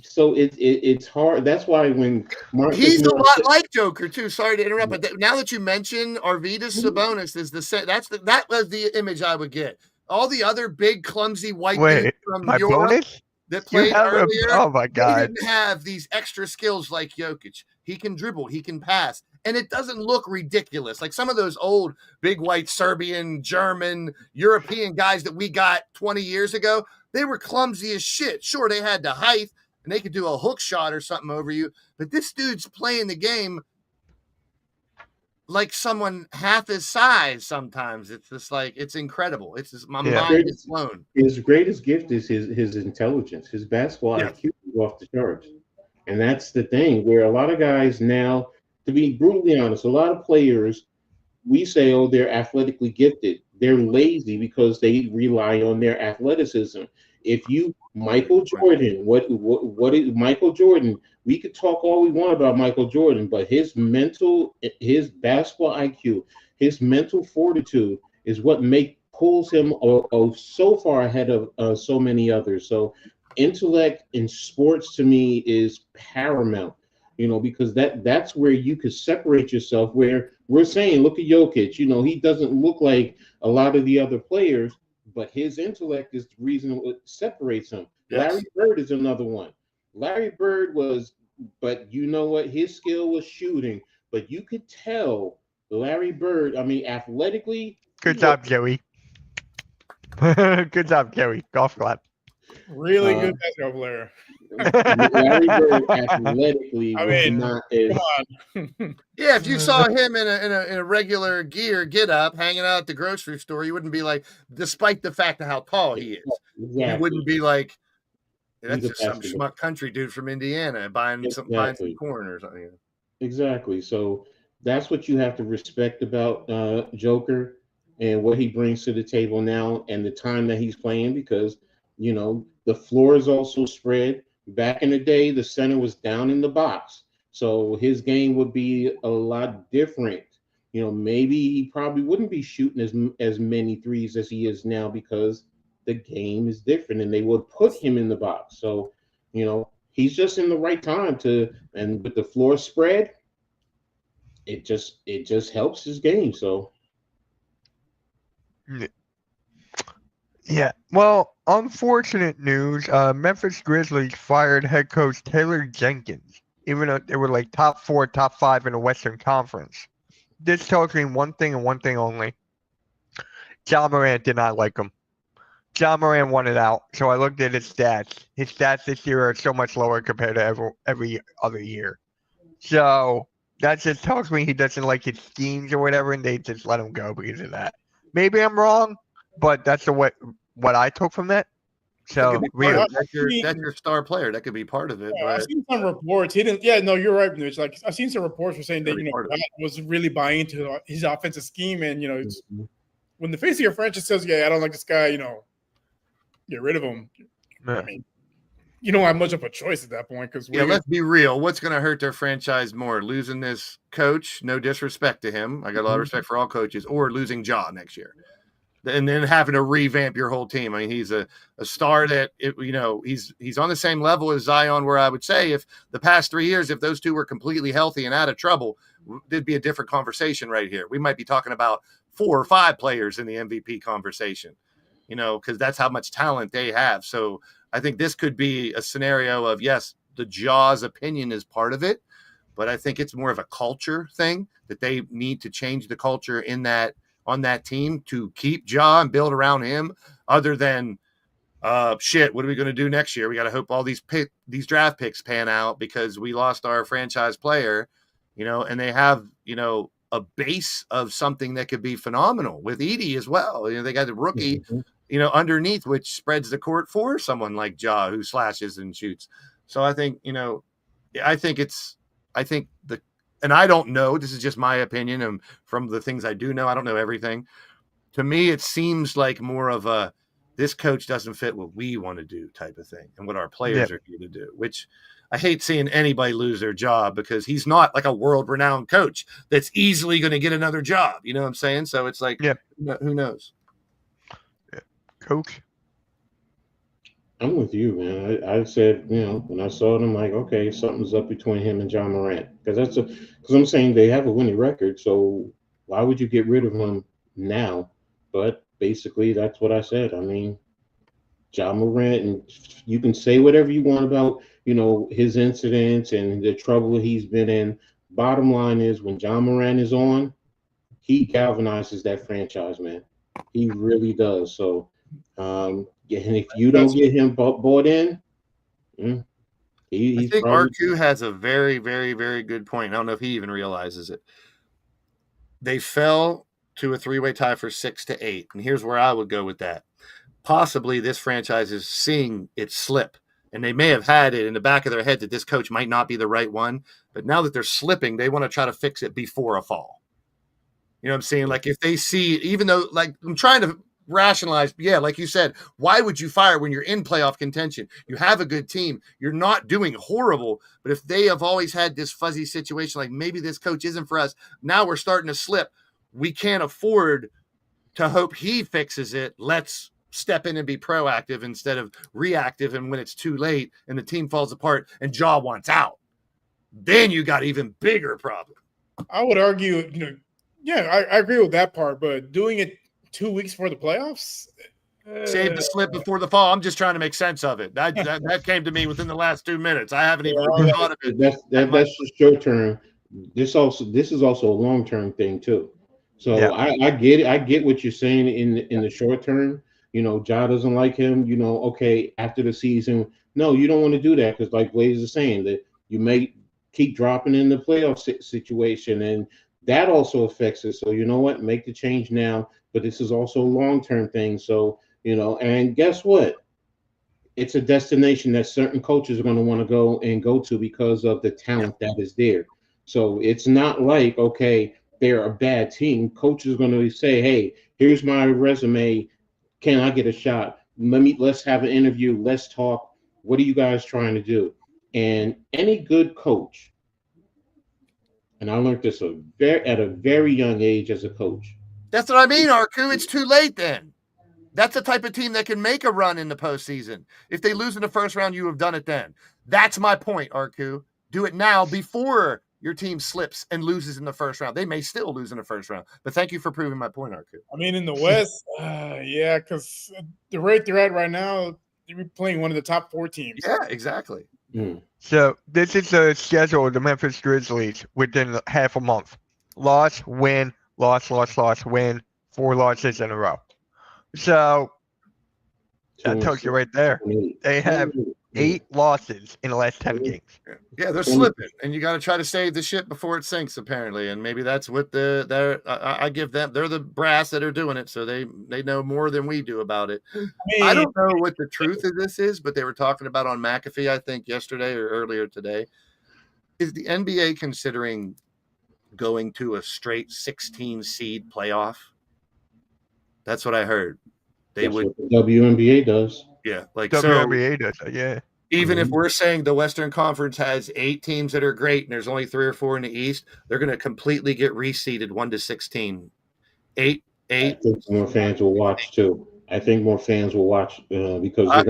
So it's hard. That's why when he's a lot like Joker too. Sorry to interrupt, but now that you mention Arvydas Sabonis is that was the image I would get. All the other big clumsy white dudes from Europe bonus? That played earlier, oh my God, they didn't have these extra skills like Jokic. He can dribble, he can pass, and it doesn't look ridiculous like some of those old big white Serbian, German, European guys that we got 20 years ago. They were clumsy as shit. Sure, they had the height and they could do a hook shot or something over you, but this dude's playing the game like someone half his size. Sometimes it's just like, it's incredible. It's just, my mind is blown. His greatest gift is his intelligence. His basketball IQ is off the charts. And that's the thing where a lot of guys now, to be brutally honest, a lot of players we say, oh, they're athletically gifted. They're lazy because they rely on their athleticism. If you Michael Jordan, what is Michael Jordan? We could talk all we want about Michael Jordan, but his basketball IQ, his mental fortitude is what pulls him so far ahead of so many others. So intellect in sports to me is paramount, because that's where you could separate yourself, where we're saying, look at Jokic, he doesn't look like a lot of the other players, but his intellect is the reason what separates him. Yes. Larry Bird is another one. Larry Bird but you know what? His skill was shooting, but you could tell Larry Bird, athletically. Good job, Joey. Good job, Joey. Golf clap. Really good basketball player. Larry Bird athletically come on. Yeah, if you saw him in a regular gear get up hanging out at the grocery store, you wouldn't be like, despite the fact of how tall he is, exactly. You wouldn't be like, that's just some schmuck country dude from Indiana buying some corn or something. Exactly. So that's what you have to respect about Joker and what he brings to the table now and the time that he's playing, because the floor is also spread. Back in the day, the center was down in the box, so his game would be a lot different. Maybe he probably wouldn't be shooting as many threes as he is now, because the game is different and they would put him in the box. So, he's just in the right time and with the floor spread, it just helps his game. So. Yeah. Well, unfortunate news. Memphis Grizzlies fired head coach Taylor Jenkins, even though they were like top 4, top 5 in the Western Conference. This tells me one thing and one thing only. Ja Morant did not like him. Ja Morant wanted out, so I looked at his stats. His stats this year are so much lower compared to every other year. So that just tells me he doesn't like his schemes or whatever, and they just let him go because of that. Maybe I'm wrong, but that's what I took from that. So that's your star player. That could be part of it. Yeah, I've seen some reports. He didn't. Yeah, no, you're right, Mitch. Like I've seen some reports for saying that God was really buying into his offensive scheme, and it's, when the face of your franchise says, "Yeah, I don't like this guy," get rid of him. I mean, you don't have much of a choice at that point, because let's be real. What's going to hurt their franchise more? Losing this coach, no disrespect to him. I got a lot of respect for all coaches, or losing Ja next year. And then having to revamp your whole team. I mean, he's a star that he's on the same level as Zion, where I would say if the past 3 years, if those two were completely healthy and out of trouble, there'd be a different conversation right here. We might be talking about 4 or 5 players in the MVP conversation, because that's how much talent they have. So I think this could be a scenario of, yes, the Ja's opinion is part of it, but I think it's more of a culture thing that they need to change the culture on that team to keep Ja and build around him, other than what are we going to do next year? We got to hope all these draft picks pan out because we lost our franchise player, and they have, a base of something that could be phenomenal with Edey as well. They got the rookie, underneath, which spreads the court for someone like Ja, who slashes and shoots. So I think, and I don't know, this is just my opinion, and from the things I do know, I don't know everything. To me, it seems like more of a, this coach doesn't fit what we want to do type of thing, and what our players are here to do, which I hate seeing anybody lose their job, because he's not like a world-renowned coach that's easily going to get another job. You know what I'm saying? So it's like, who knows? Yeah. Coach? I'm with you, man. I said, when I saw them, like, okay, something's up between him and Ja Morant, because I'm saying they have a winning record. So why would you get rid of him now? But basically, that's what I said. I mean, Ja Morant, and you can say whatever you want about, his incidents and the trouble he's been in. Bottom line is, when Ja Morant is on, he galvanizes that franchise, man. He really does. So, and if you don't get him bought in, I think RQ has a very, very, very good point. I don't know if he even realizes it. They fell to a 3-way tie for 6-8, and here's where I would go with that. Possibly this franchise is seeing it slip, and they may have had it in the back of their head that this coach might not be the right one, but now that they're slipping, they want to try to fix it before a fall. You know what I'm saying? Like if they see, even though like I'm trying to rationalize, yeah, like you said, why would you fire when you're in playoff contention? You have a good team. You're not doing horrible. But if they have always had this fuzzy situation, like maybe this coach isn't for us, now we're starting to slip. We can't afford to hope he fixes it. Let's step in and be proactive instead of reactive. And when it's too late and the team falls apart and Jaw wants out, then you got even bigger problem. I would argue, yeah, I agree with that part, but doing it 2 weeks before the playoffs, save the slip before the fall. I'm just trying to make sense of it. That came to me within the last 2 minutes. I haven't even thought of it. That's just short term. This is also a long term thing too. So yeah. I get it. I get what you're saying in the short term. Ja doesn't like him. Okay, after the season, no, you don't want to do that because, like Blaze is saying, that you may keep dropping in the playoff situation, and that also affects it. So you know what? Make the change now. But this is also a long-term thing. So, and guess what? It's a destination that certain coaches are going to want to go to because of the talent that is there. So it's not like, okay, they're a bad team. Coaches are going to say, hey, here's my resume. Can I get a shot? Let's have an interview. Let's talk. What are you guys trying to do? And any good coach, and I learned this at a very young age as a coach. That's what I mean, Arku. It's too late then. That's the type of team that can make a run in the postseason. If they lose in the first round, you have done it then. That's my point, Arku. Do it now before your team slips and loses in the first round. They may still lose in the first round, but thank you for proving my point, Arku. I mean, in the West, yeah, because the rate they're at right now, they're playing one of the top 4 teams. Yeah, exactly. So this is the schedule of the Memphis Grizzlies within half a month. Loss, win, loss, win, 4 losses in a row. So that tells you right there. They have 8 losses in the last 10 games. Yeah, they're slipping, and you got to try to save the ship before it sinks, apparently. And maybe that's what I give them. They're the brass that are doing it, so they know more than we do about it. I don't know what the truth of this is, but they were talking about on McAfee, I think, yesterday or earlier today. Is the NBA considering going to a straight 16 seed playoff? That's what I heard. That's what the WNBA does. Yeah, like WNBA does. Yeah. Even if we're saying the Western Conference has 8 teams that are great and there's only 3 or 4 in the East, they're going to completely get reseeded 1 to 16. 8. I think more fans will watch too. I think more fans will watch because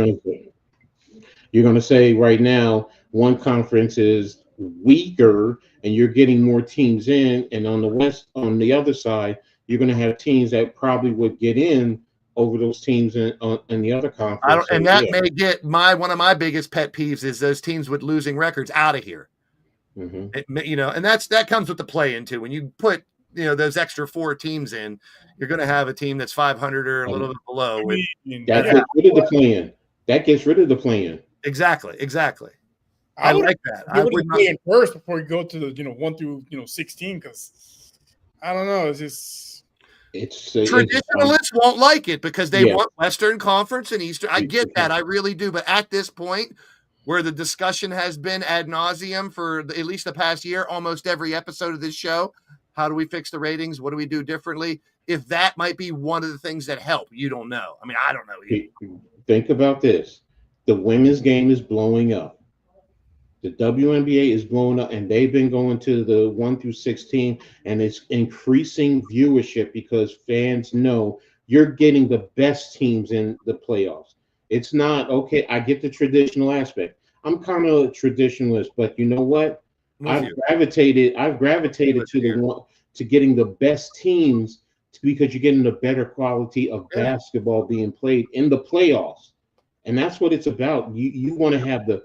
you're going to say right now one conference is weaker and you're getting more teams in, and on the other side, you're going to have teams that probably would get in over those teams in the other conference. May get one of my biggest pet peeves is those teams with losing records out of here. Mm-hmm. And that comes with the play into when you put those extra 4 teams in, you're going to have a team that's 500 or a little bit below. That gets rid of the play-in. That gets rid of the play-in. Exactly. I like that. I would play in first before you go to the 1 through 16 because I don't know. It's just. Traditionalists won't like it because they want Western Conference and Eastern. I get that. I really do. But at this point, where the discussion has been ad nauseum for at least the past year, almost every episode of this show, how do we fix the ratings? What do we do differently? If that might be one of the things that help, you don't know. I mean, I don't know either. Think about this. The women's game is blowing up. The WNBA is blowing up, and they've been going to the 1 through 16, and it's increasing viewership because fans know you're getting the best teams in the playoffs. It's not, okay, I get the traditional aspect. I'm kind of a traditionalist, but you know what? I've gravitated to getting the best teams because you're getting the better quality of basketball being played in the playoffs. And that's what it's about. You want to have the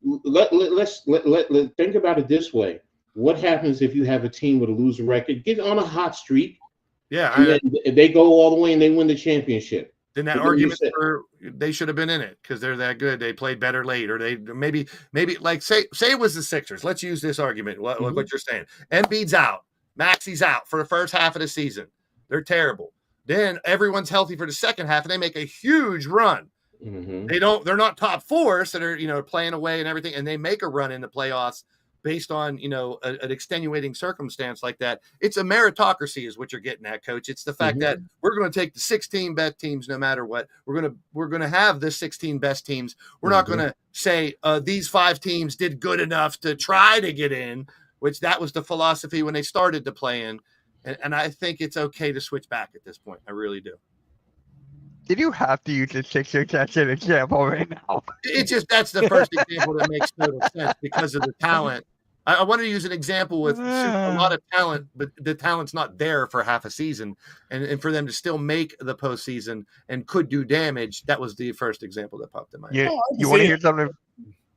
let's think about it this way. What happens if you have a team with a losing record, get on a hot streak? Yeah, they go all the way and they win the championship. Then that argument for they should have been in it because they're that good. They played better late, or they maybe like say it was the Sixers. Let's use this argument. What you're saying? Embiid's out, Maxi's out for the first half of the season. They're terrible. Then everyone's healthy for the second half, and they make a huge run. Mm-hmm. They're not top 4, so they're playing away and everything, and they make a run in the playoffs based on, an extenuating circumstance like that. It's a meritocracy is what you're getting at, Coach. It's the fact that we're going to take the 16 best teams no matter what. We're going to have the 16 best teams. We're not going to say these 5 teams did good enough to try to get in, which that was the philosophy when they started to play in. And I think it's okay to switch back at this point. I really do. Did you have to use the Sixers as an example right now? That's the first example that makes total sense because of the talent. I want to use an example with a lot of talent, but the talent's not there for half a season. And for them to still make the postseason and could do damage, that was the first example that popped in my head. Yeah, you want to hear something?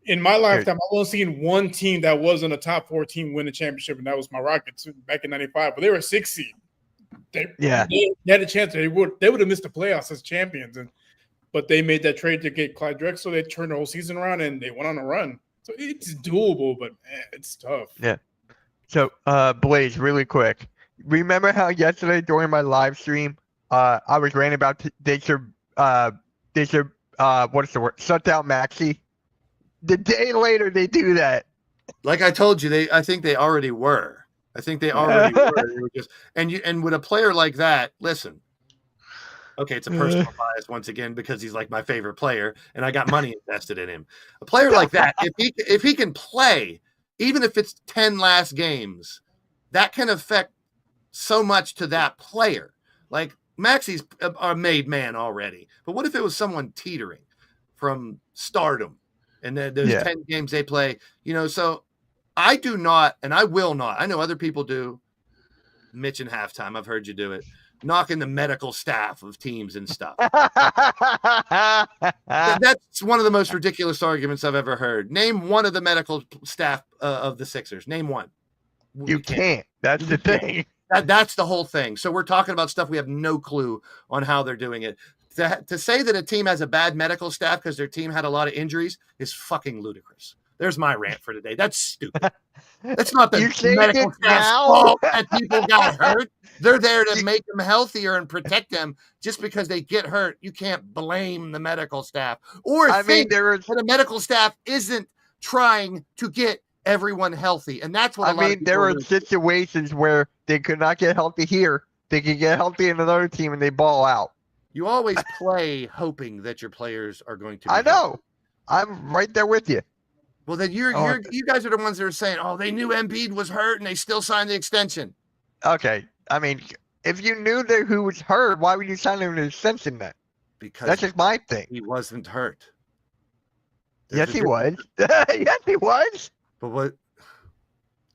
In my lifetime, I've only seen one team that wasn't a top 4 team win a championship, and that was my Rockets back in '95. But they were a 6 seed. They had a chance. They would have missed the playoffs as champions, but they made that trade to get Clyde Drexler. They turned the whole season around, and they went on a run. So it's doable, but it's tough. Yeah. So, Blaze, really quick. Remember how yesterday during my live stream, I was ranting about they should what's the word? Shut down Maxey. The day later they do that. Like I told you, I think they already were. They were. They were just and with a player like that, listen. Okay, it's a personal bias once again because he's like my favorite player, and I got money invested in him. A player like that, if he can play, even if it's 10 last games, that can affect so much to that player. Like Maxey's a made man already, but what if it was someone teetering from stardom, and then there's 10 games they play? So I do not, and I will not. I know other people do. Mitch in halftime, I've heard you do it. Knocking the medical staff of teams and stuff. That's one of the most ridiculous arguments I've ever heard. Name one of the medical staff of the Sixers. Name one. You can't. That's the thing. That's the whole thing. So we're talking about stuff we have no clue on how they're doing it. To say that a team has a bad medical staff because their team had a lot of injuries is fucking ludicrous. There's my rant for today. That's stupid. That's not the medical staff's fault that people got hurt. They're there to make them healthier and protect them. Just because they get hurt, you can't blame the medical staff. Or that the medical staff isn't trying to get everyone healthy. And that's what there are situations where they could not get healthy here. They can get healthy in another team and they ball out. You always play hoping that your players are going to be I know. Healthy. I'm right there with you. Well, then you guys are the ones that are saying, "Oh, they knew Embiid was hurt and they still signed the extension." Okay, I mean, if you knew who was hurt, why would you sign him an extension then? Because that's just my thing. He wasn't hurt. Yes, he was. Yes, he was. But what?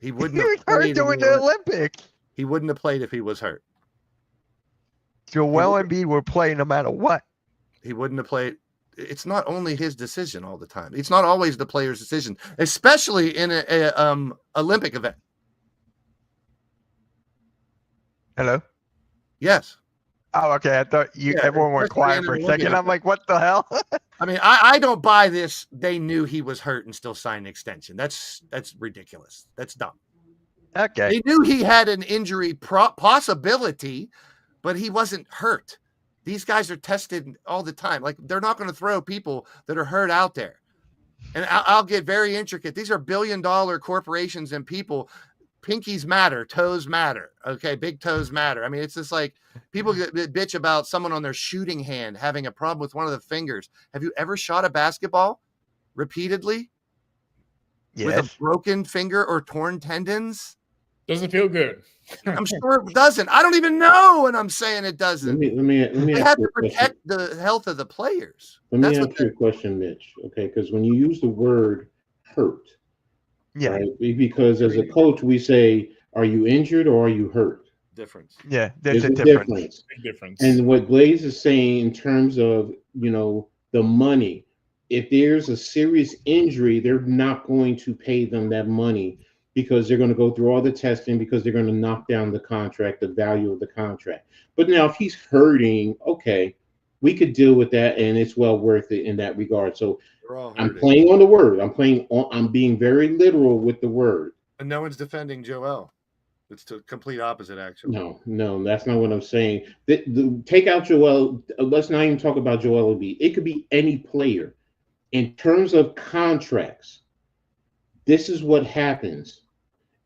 He wouldn't. He was hurt during the Olympics. He wouldn't have played if he was hurt. Joel Embiid would play no matter what. He wouldn't have played. It's not only his decision all the time. It's not always the player's decision, especially in a Olympic event. Hello? Yes. Oh, okay. I thought everyone went quiet for a second. I'm like, what the hell? I mean, I don't buy this. They knew he was hurt and still signed an extension. That's ridiculous. That's dumb. Okay. They knew he had an injury possibility, but he wasn't hurt. These guys are tested all the time. Like, they're not going to throw people that are hurt out there. And I'll get very intricate. These are billion-dollar corporations and people. Pinkies matter. Toes matter. Okay, big toes matter. I mean, it's just like people bitch about someone on their shooting hand having a problem with one of the fingers. Have you ever shot a basketball repeatedly? Yes. With a broken finger or torn tendons? Doesn't feel good. I'm sure it doesn't. I don't even know when I'm saying it doesn't. Let me they have to protect the health of the players. Let me ask you a question, Mitch. Okay, because when you use the word hurt, right? Because as a coach, we say, "Are you injured or are you hurt?" Difference. Yeah, there's a difference. Big difference. And what Blaze is saying in terms of the money, if there's a serious injury, they're not going to pay them that money, because they're going to go through all the testing, because they're going to knock down the contract, the value of the contract. But now if he's hurting, okay, we could deal with that, and it's well worth it in that regard. So I'm playing on the word. I'm being very literal with the word. And no one's defending Joel. It's the complete opposite, actually. No, that's not what I'm saying. Take out Joel. Let's not even talk about Joel Embiid. It could be any player. In terms of contracts, this is what happens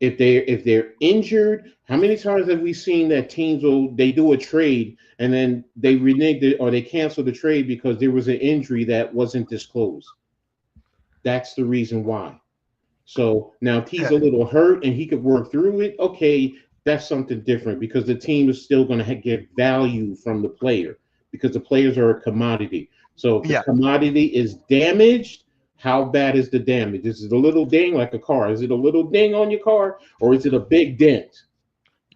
if they're injured. How many times have we seen that teams they do a trade and then they renege it or they cancel the trade because there was an injury that wasn't disclosed? That's the reason why. So now if he's a little hurt and he could work through it, okay, that's something different because the team is still going to get value from the player because the players are a commodity. So if the commodity is damaged, how bad is the damage? Is it a little ding like a car? Is it a little ding on your car, or is it a big dent?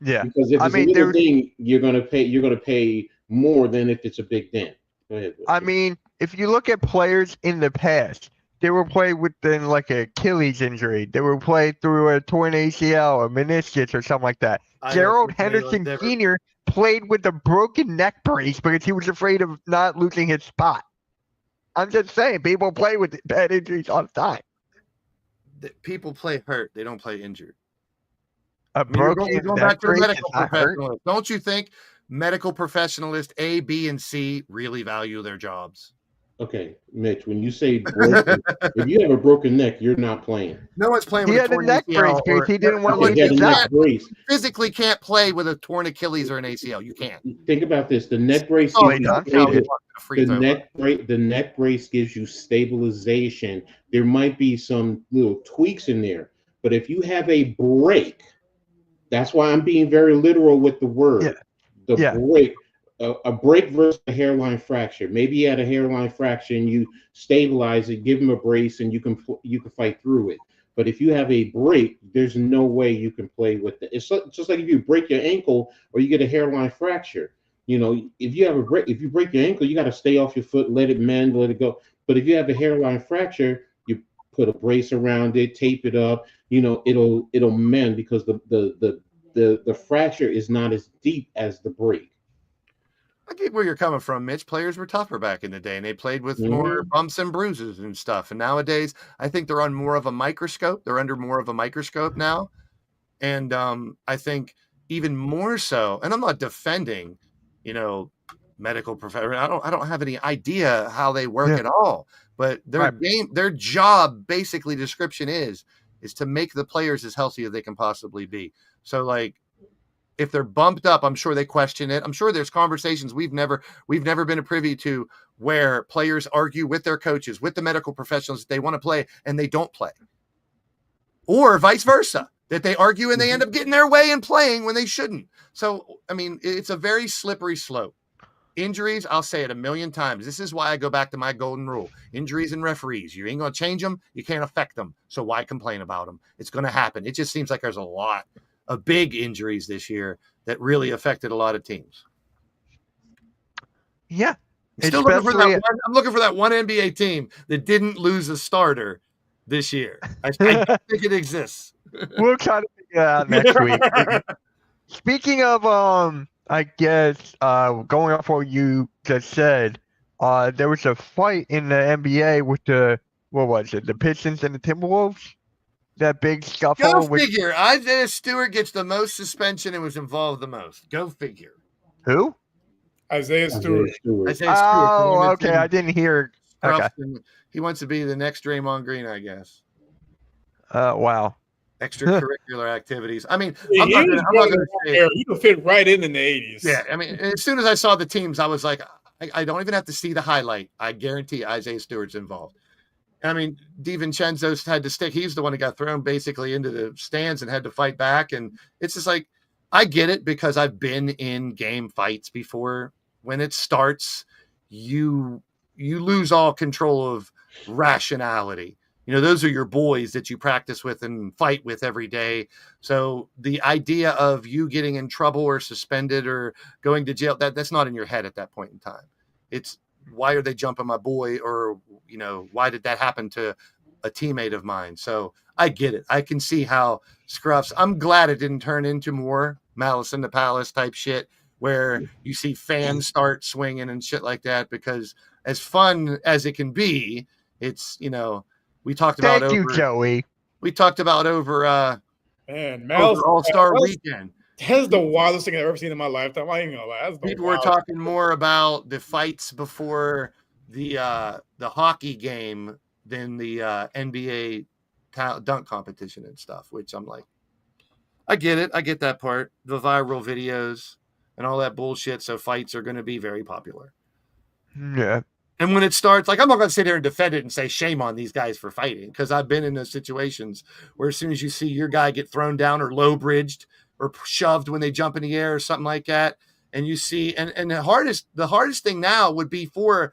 Yeah, because if it's a little ding, you're gonna pay more than if it's a big dent. Go ahead. I mean, if you look at players in the past, they were played within like an Achilles injury. They were played through a torn ACL or meniscus or something like that. Gerald Henderson Sr. played with a broken neck brace because he was afraid of not losing his spot. I'm just saying, people play with bad injuries all the time. People play hurt; they don't play injured. Going back to medical professionals. Don't you think medical professionals A, B, and C really value their jobs? Okay, Mitch, when you say broken, if you have a broken neck, you're not playing. No one's playing with a torn neck brace because he didn't want to lose his neck brace. Physically can't play with a torn Achilles or an ACL. You can't. Think about this. The neck brace the neck brace gives you stabilization. There might be some little tweaks in there, but if you have a break, that's why I'm being very literal with the word. Break. A break versus a hairline fracture. Maybe you had a hairline fracture and you stabilize it, give him a brace, and you can fight through it. But if you have a break, there's no way you can play with it. It's just like if you break your ankle or you get a hairline fracture. You know, if you break your ankle, you got to stay off your foot, let it mend, let it go. But if you have a hairline fracture, you put a brace around it, tape it up. You know, it'll mend because the fracture is not as deep as the break. I get where you're coming from, Mitch. Players were tougher back in the day, and they played with more bumps and bruises and stuff. And nowadays, I think they're on more of a microscope. They're under more of a microscope now. And I think even more so, and I'm not defending, medical professionals. I don't have any idea how they work at all. But their job, basically, description is to make the players as healthy as they can possibly be. So, like, if they're bumped up, I'm sure they question it. I'm sure there's conversations we've never been a privy to where players argue with their coaches, with the medical professionals that they want to play and they don't play. Or vice versa, that they argue and they end up getting their way and playing when they shouldn't. So, I mean, it's a very slippery slope. Injuries, I'll say it a million times. This is why I go back to my golden rule. Injuries and referees. You ain't going to change them. You can't affect them. So why complain about them? It's going to happen. It just seems like there's a lot of big injuries this year that really affected a lot of teams. Yeah. I'm looking for that one NBA team that didn't lose a starter this year. I think it exists. We'll try to figure it out next week. Speaking of, I guess, going off what you just said, there was a fight in the NBA with the Pistons and the Timberwolves? That big scuffle. Go figure. Isaiah Stewart gets the most suspension and was involved the most. Go figure. Who? Isaiah Stewart. Oh, okay. I didn't hear. Okay. He wants to be the next Draymond Green, I guess. Wow. Extracurricular activities. I mean, I'm not going to say you can fit right in the 80s. Yeah. I mean, as soon as I saw the teams, I was like, I don't even have to see the highlight. I guarantee Isaiah Stewart's involved. I mean, DiVincenzo had to stick. He's the one who got thrown basically into the stands and had to fight back. And it's just like, I get it because I've been in game fights before. When it starts, you lose all control of rationality. Those are your boys that you practice with and fight with every day. So the idea of you getting in trouble or suspended or going to jail, that's not in your head at that point in time. It's, why are they jumping my boy? Or, why did that happen to a teammate of mine? So I get it. I can see how scruffs. I'm glad it didn't turn into more Malice in the Palace type shit where you see fans start swinging and shit like that, because as fun as it can be, it's, we talked about Thank you, Joey. We talked about over All-Star Weekend. That's the wildest thing I've ever seen in my lifetime. I ain't gonna lie. People were talking more about the fights before the hockey game than the NBA dunk competition and stuff, which I'm like, I get it. I get that part. The viral videos and all that bullshit. So fights are going to be very popular. Yeah. And when it starts, like, I'm not going to sit here and defend it and say shame on these guys for fighting, because I've been in those situations where as soon as you see your guy get thrown down or low bridged or shoved when they jump in the air or something like that, and you see, and the hardest thing now would be for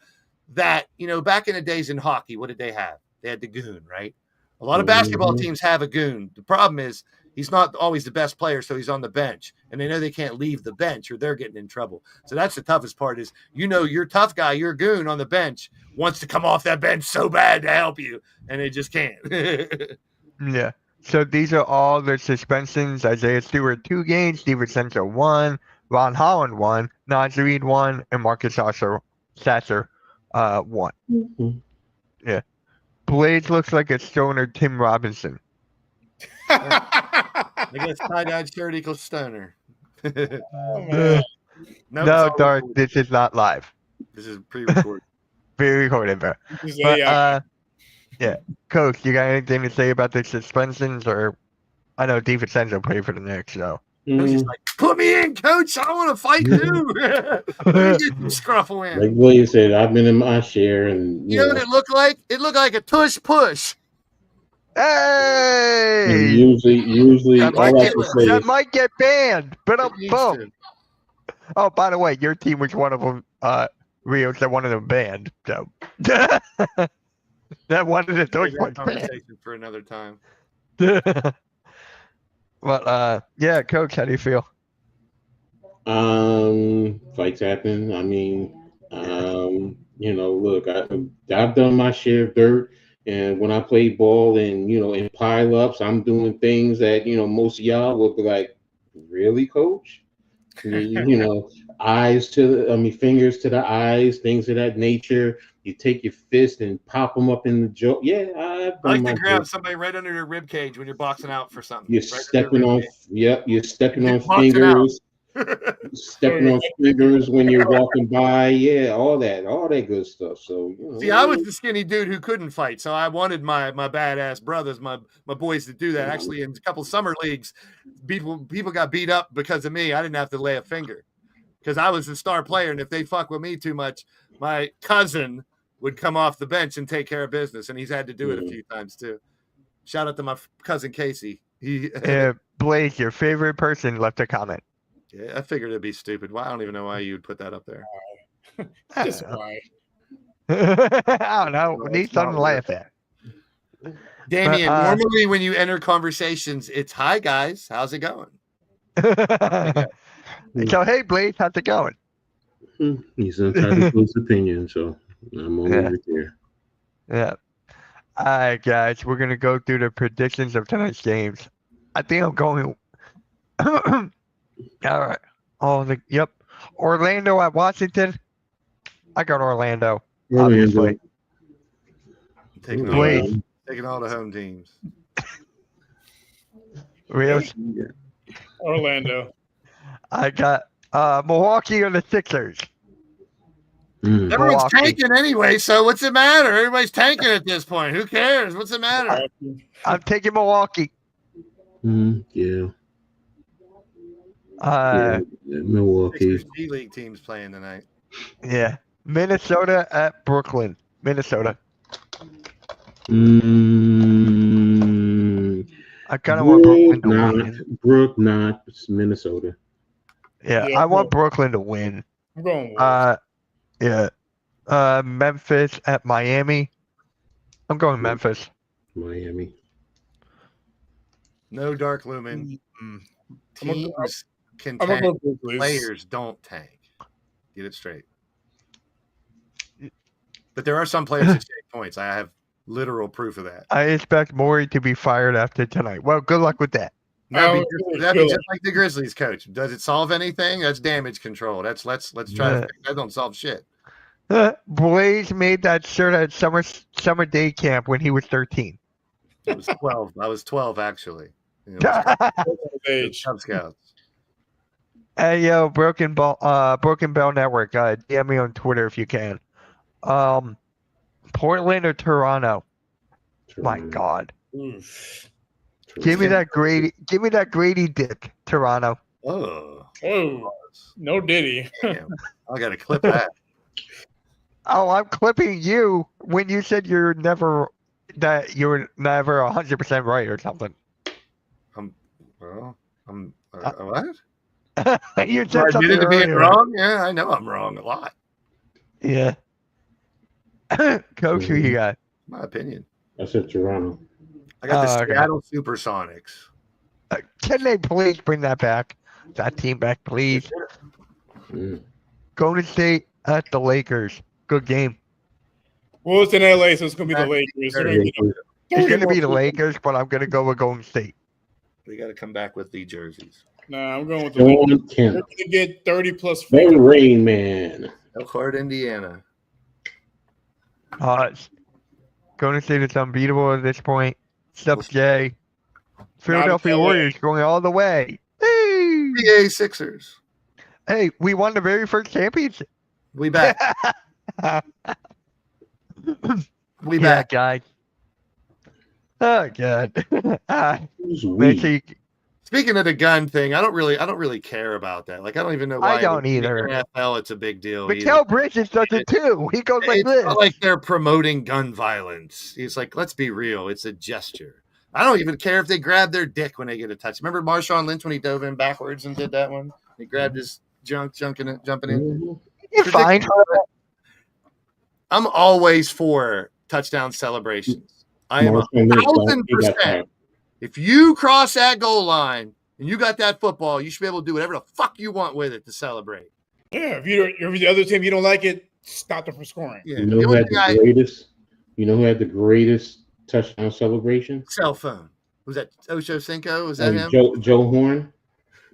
that, back in the days in hockey, what did they have? They had the goon, right? A lot of basketball teams have a goon. The problem is he's not always the best player, so he's on the bench, and they know they can't leave the bench or they're getting in trouble. So that's the toughest part is, your tough guy, your goon on the bench wants to come off that bench so bad to help you, and they just can't. Yeah. So these are all the suspensions. Isaiah Stewart 2 games, DiVincenzo 1, Ron Holland 1, Naz Reid 1, and Marcus Sasser 1. Mm-hmm. Yeah. Blades looks like a stoner Tim Robinson. I guess tie-dyed shirt equals stoner. Oh, man. No, Dark, this is not live. This is pre-recorded. Pre-recorded, bro. This is But, AI. yeah. Coach, you got anything to say about the suspensions? Or I know DiVincenzo played for the Knicks, so. Coach is like, put me in, coach. I want to fight too. Let me get some scruffle in. Like William said, I've been in my share, and You know what it looked like? It looked like a tush push. Hey! and usually That all I might, can say is might get banned, but It boom. needs Oh, by the way, your team was one of them. Rios that wanted them banned. So that wanted to to do save that it. conversation for another time. But yeah, Coach, how do you feel? fights happen. I mean, look, I've done my share of dirt, and when I play ball and in pile-ups, I'm doing things that most of y'all would be like, really, coach? Fingers to the eyes, things of that nature. You take your fist and pop them up in the jaw. Yeah, I've I like done my to grab dirt. somebody right under your rib cage when you're boxing out for something. You're Right under stepping their on, rib yep, you're stepping on Boxing fingers. cage. Stepping on fingers when you're walking by, yeah, all that good stuff. So See, I was the skinny dude who couldn't fight, so I wanted my badass brothers, my boys, to do that. Actually, in a couple summer leagues, people got beat up because of me. I didn't have to lay a finger because I was the star player, and if they fuck with me too much, my cousin would come off the bench and take care of business, and he's had to do it a few times too. Shout out to my cousin Casey. Blake, your favorite person left a comment. Yeah, I figured it'd be stupid. Why? I don't even know why you would put that up there. Just why? I don't know. No, We need it's not something to laugh at. Damien, But, normally when you enter conversations, it's hi guys, how's it going? So hey, Blake, how's it going? he's entitled to his opinion, so I'm over there. Yeah. All right, guys, we're gonna go through the predictions of tonight's games. I think I'm going. All right. Orlando at Washington. I got Orlando. Obviously. Taking Wait. all the home teams. Rios. Orlando. I got Milwaukee or the Sixers. Mm. Everyone's Milwaukee. tanking anyway, so what's it matter? Everybody's tanking at this point. Who cares? What's it matter? I'm taking Milwaukee. Yeah. Milwaukee. Sixers G League teams playing tonight. Yeah. Minnesota at Brooklyn. Minnesota. I kind of want Brooklyn to win. Not Minnesota. Yeah, Yeah, I want Brooklyn to win. I'm going Wolves. Yeah. Memphis at Miami. I'm going Memphis. Miami. No Dark Lumen. Teams can I'm gonna tank. go Grizzlies. Players don't tank. Get it straight. But there are some players that take points. I have literal proof of that. I expect Morey to be fired after tonight. Well, good luck with that. That'd be just like the Grizzlies coach. Does it solve anything? That's damage control. Let's try to fix that. Don't solve shit. Blaze made that shirt at summer day camp when he was 13. It was 12. I was 12 actually. Age. Cub Scouts. Hey yo, Broken Bell Network. DM me on Twitter if you can. Portland or Toronto? My God, Oof. Give me that Grady dick, Toronto. Oh, No Diddy. damn. I got to clip that. Oh, I'm clipping you when you said you're never 100% right or something. What? You I said something admitted to being earlier. wrong? Yeah, I know I'm wrong a lot. Yeah. Coach, who you got? My opinion. I said Toronto. I got the Okay. Seattle Supersonics. Can they please bring that back? That team back, please. Mm. Golden State at the Lakers. Good game. Well, it's in LA, so it's gonna be the Lakers. They're gonna get It's going to be the 30 more Lakers, but I'm going to go with Golden State. We got to come back with the jerseys. Nah, I'm going with the Lakers. Sean They're Kemp. gonna get 30 plus. The Rain Man. Elkhart, Indiana. Golden State is unbeatable at this point. Sup, Jay? Philadelphia LA. Warriors going all the way. Hey! PA Sixers. Hey, we won the very first championship. We back. We Yeah, back. guys. Oh god. Who's Make weak? sure you- Speaking of the gun thing, I don't really care about that. Like, I don't even know why. I don't in the either. NFL, it's a big deal. Mikael Bridges does it too. He goes like It's this. not like they're promoting gun violence. It's like, let's be real. It's a gesture. I don't even care if they grab their dick when they get a touch. Remember Marshawn Lynch when he dove in backwards and did that one? He grabbed his jumping in. Mhm. You're fine. I'm always for touchdown celebrations. I am Marshawn Lynch, 1,000%. If you cross that goal line and you got that football, you should be able to do whatever the fuck you want with it to celebrate. Yeah, if the other team you don't like it, stop them from scoring. Yeah. You know The who only had thing the greatest? You know who had the greatest touchdown celebration? cell phone. Was that Ocho Cinco? Was that him? Joe Horn.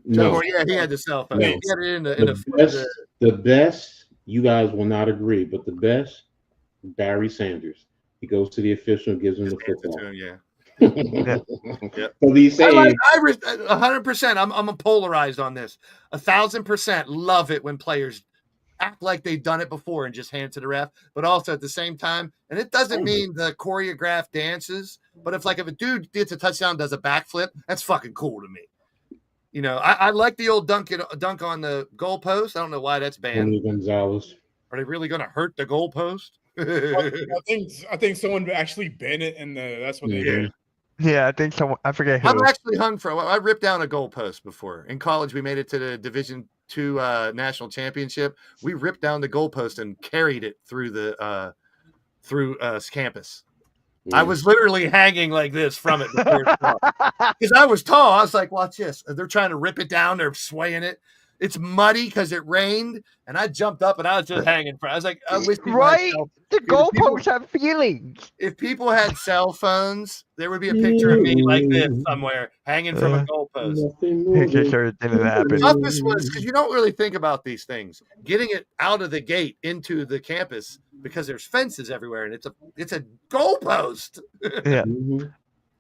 No, Or, yeah, he had the cell phone. No. He had it in the the best. You guys will not agree, but the best, Barry Sanders. He goes to the official, gives him the football. Yeah. So he's I saying, like 100%. I'm polarized on this. 1,000% love it when players act like they've done it before and just hand it to the ref. But also at the same time, and it doesn't mean the choreographed dances. But if a dude gets a touchdown, does a backflip, that's fucking cool to me. You know, I like the old dunk on the goalpost. I don't know why that's banned. Tony Gonzalez. Are they really going to hurt the goalpost? I think someone actually banned it, and that's what they did. Yeah, I think someone. I forget who. I'm actually hung for. I ripped down a goalpost before in college. We made it to the Division II national championship. We ripped down the goalpost and carried it through the campus. I was literally hanging like this from it because I was tall. I was like, "Watch this!" They're trying to rip it down. They're swaying it. It's muddy because it rained, and I jumped up and I was just hanging. I was like, "I wish right." The goalposts have feelings. If people had cell phones, there would be a picture of me like this somewhere hanging from a goalpost. Picture sure it didn't happen. Toughest was because you don't really think about these things. Getting it out of the gate into the campus because there's fences everywhere and it's a goalpost. Yeah. Mm-hmm.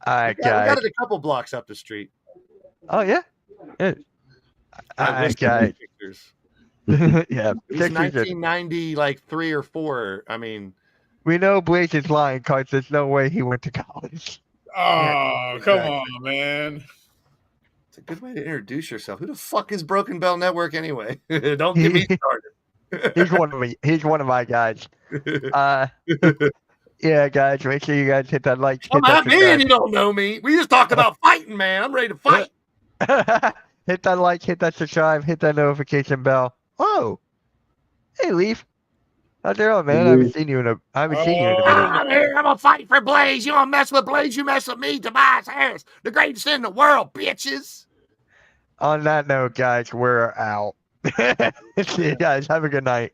All right, We got guys. it a couple blocks up the street. Oh yeah. Yeah. All I wish right, there were guys. pictures. Yeah. It was Sixers are- 1990, like 3 or 4. I mean, We know Blaze is lying because there's no way he went to college. Oh, Yeah, come exactly. on, man. it's a good way to introduce yourself. Who the fuck is Broken Bell Network anyway? Don't get me started. He's one of my guys. Yeah, guys, make sure you guys hit that like. Come hit that at me and you don't know me. We just talked about fighting, man. I'm ready to fight. subscribe. Hit that like, hit that subscribe, hit that notification bell. Oh, hey, Leaf. How's it going, man? I haven't seen you in a minute. I'm here. I'm gonna fight for Blaze. You wanna mess with Blaze? You mess with me, Tobias Harris, the greatest in the world, bitches. On that note, guys, we're out. See you guys. Have a good night.